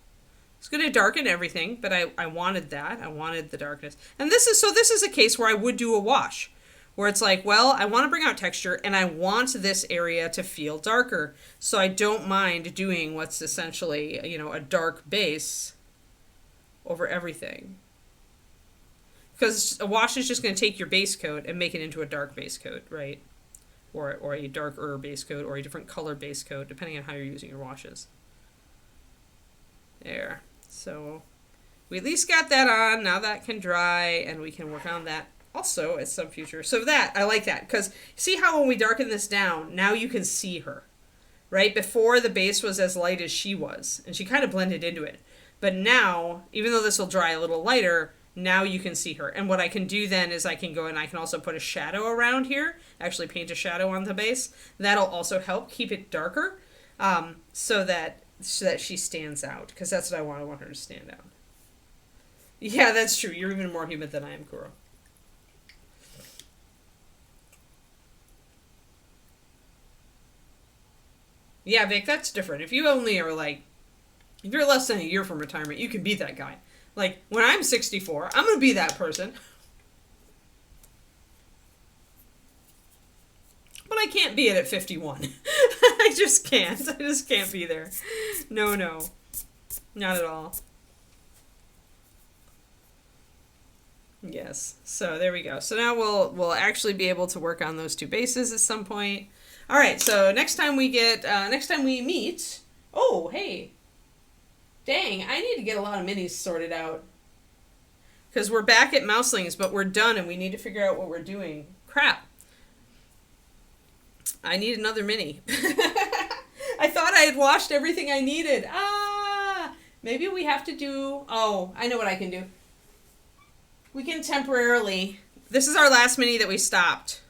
It's going to darken everything, but I wanted that. I wanted the darkness. And this is a case where I would do a wash, where it's like, well, I want to bring out texture and I want this area to feel darker. So I don't mind doing what's essentially, you know, a dark base over everything. Because a wash is just going to take your base coat and make it into a dark base coat, right? Or a darker base coat, or a different color base coat, depending on how you're using your washes. There. So we at least got that on. Now that can dry and we can work on that also at some future. So that, I like that, because see how when we darken this down, now you can see her, right? Before, the base was as light as she was, and she kind of blended into it. But now, even though this will dry a little lighter, now you can see her. And what I can do then is I can go and I can also put a shadow around here, actually paint a shadow on the base. That'll also help keep it darker, so that she stands out, because that's what I want. I want her to stand out. Yeah, that's true. You're even more humid than I am, Kuro. Yeah, Vic, that's different. If you only are like, if you're less than a year from retirement, you can be that guy. Like, when I'm 64, I'm going to be that person. But I can't be it at 51. I just can't. I just can't be there. No. Not at all. Yes. So there we go. So now we'll actually be able to work on those 2 bases at some point. All right, so next time we meet, oh, hey, dang, I need to get a lot of minis sorted out, because we're back at Mouselings, but we're done, and we need to figure out what we're doing. Crap. I need another mini. I thought I had washed everything I needed. Maybe we have to do, oh, I know what I can do. We can temporarily, this is our last mini that we stopped.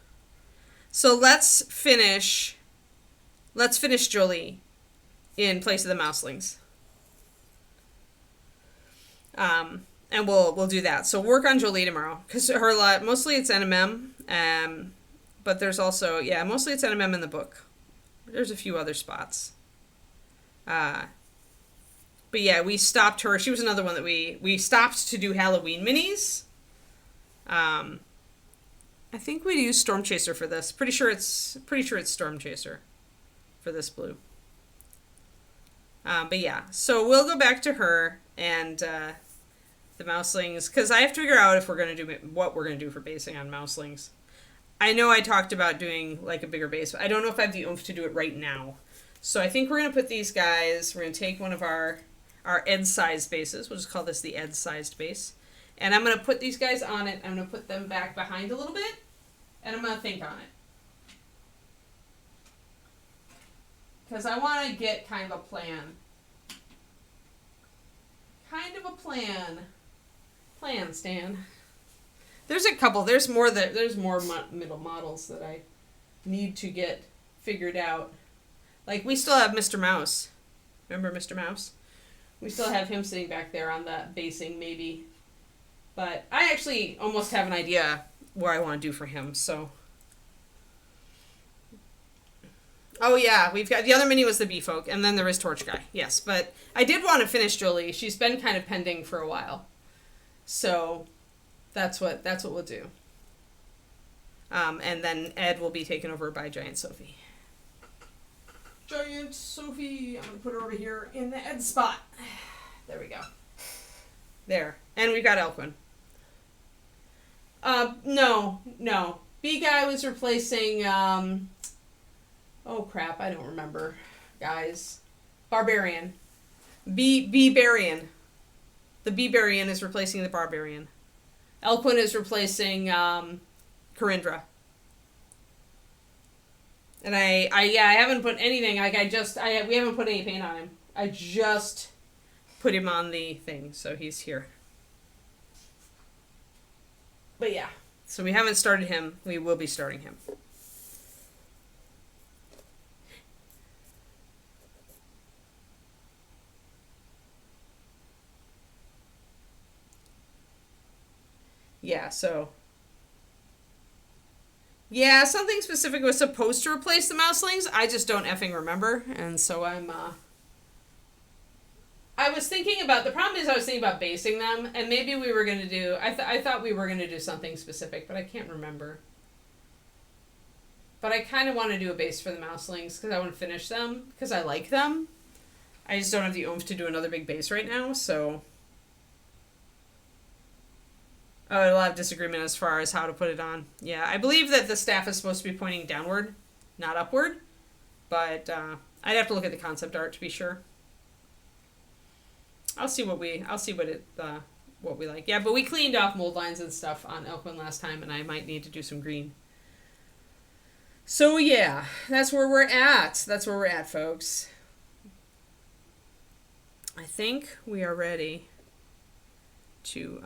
So let's finish Jolie in place of the Mouselings. And we'll do that. So work on Jolie tomorrow, because mostly it's NMM, but there's also, yeah, mostly it's NMM in the book. There's a few other spots. But yeah, we stopped her. She was another one that we stopped to do Halloween minis. I think we use Storm Chaser for this. Pretty sure it's Storm Chaser for for this blue. But yeah, so we'll go back to her and the mouselings, because I have to figure out if we're going to do what we're going to do for basing on mouselings. I know I talked about doing like a bigger base, but I don't know if I have the oomph to do it right now. So I think we're going to put these guys, we're going to take one of our Ed-sized bases, we'll just call this the Ed-sized base, and I'm going to put these guys on it. I'm going to put them back behind a little bit, and I'm going to think on it. Because I want to get kind of a plan. Plan, Stan. There's a couple. There's more middle models that I need to get figured out. Like, we still have Mr. Mouse. Remember Mr. Mouse? We still have him sitting back there on the basing, maybe. But I actually almost have an idea what I want to do for him, so... Oh yeah, we've got the other mini was the Bee Folk, and then there is Torch Guy. Yes, but I did want to finish Jolie. She's been kind of pending for a while, so that's what we'll do. And then Ed will be taken over by Giant Sophie. Giant Sophie, I'm gonna put her over here in the Ed spot. There we go. There, and we've got Elquin. No. Bee Guy was replacing. Oh crap, I don't remember, guys. Barbarian. Bee-Barian. The Bee-Barian is replacing the Barbarian. Elquin is replacing Corindra. And I haven't put anything, like we haven't put any paint on him. I just put him on the thing, so he's here. But yeah, so we haven't started him. We will be starting him. Yeah, so... Yeah, something specific was supposed to replace the mouselings. I just don't effing remember, and so I'm, I was thinking about... The problem is I was thinking about basing them, and maybe we were going to do... I thought we were going to do something specific, but I can't remember. But I kind of want to do a base for the mouselings, because I want to finish them, because I like them. I just don't have the oomph to do another big base right now, so... Oh, a lot of disagreement as far as how to put it on. Yeah, I believe that the staff is supposed to be pointing downward, not upward. But I'd have to look at the concept art to be sure. I'll see what we like. Yeah, but we cleaned off mold lines and stuff on Elquin last time, and I might need to do some green. So yeah, that's where we're at. That's where we're at, folks. I think we are ready to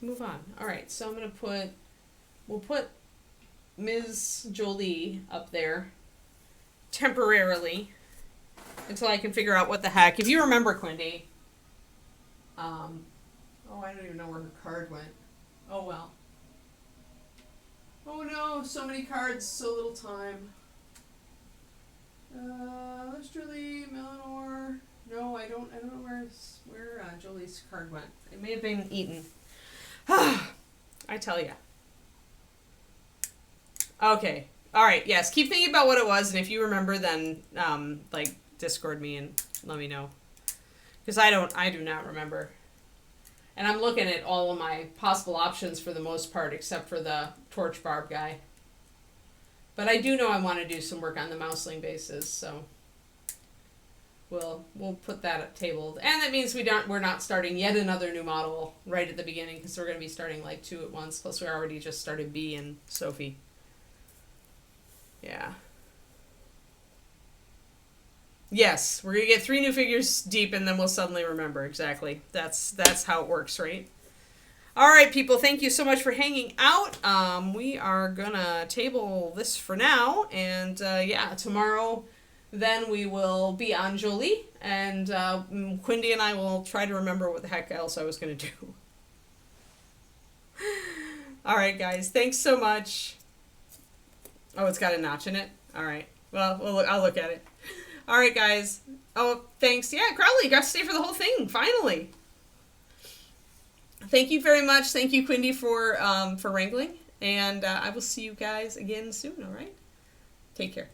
move on. All right, so I'm gonna we'll put Ms. Jolie up there temporarily until I can figure out what the heck. If you remember, Quindy, I don't even know where her card went. Oh well. Oh no, so many cards, so little time. There's Jolie, Melanor. No, I don't know where Jolie's card went. It may have been eaten. I tell ya. Okay. All right. Yes. Keep thinking about what it was, and if you remember, then Discord me and let me know, because I do not remember. And I'm looking at all of my possible options for the most part, except for the Torch Barb guy. But I do know I want to do some work on the mouseling bases, so we'll put that tabled. And that means we're not starting yet another new model right at the beginning, because we're going to be starting like 2 at once. Plus we already just started Bee and Sophie. Yeah. Yes, we're going to get 3 new figures deep, and then we'll suddenly remember. Exactly. That's how it works, right? All right, people, thank you so much for hanging out. We are going to table this for now, and tomorrow then we will be on Jolie, and Quindy and I will try to remember what the heck else I was going to do. All right, guys, thanks so much. Oh, it's got a notch in it? All right. Well, I'll look at it. All right, guys. Oh, thanks. Yeah, Crowley, you got to stay for the whole thing, finally. Thank you very much. Thank you, Quindy, for wrangling. And I will see you guys again soon, all right? Take care.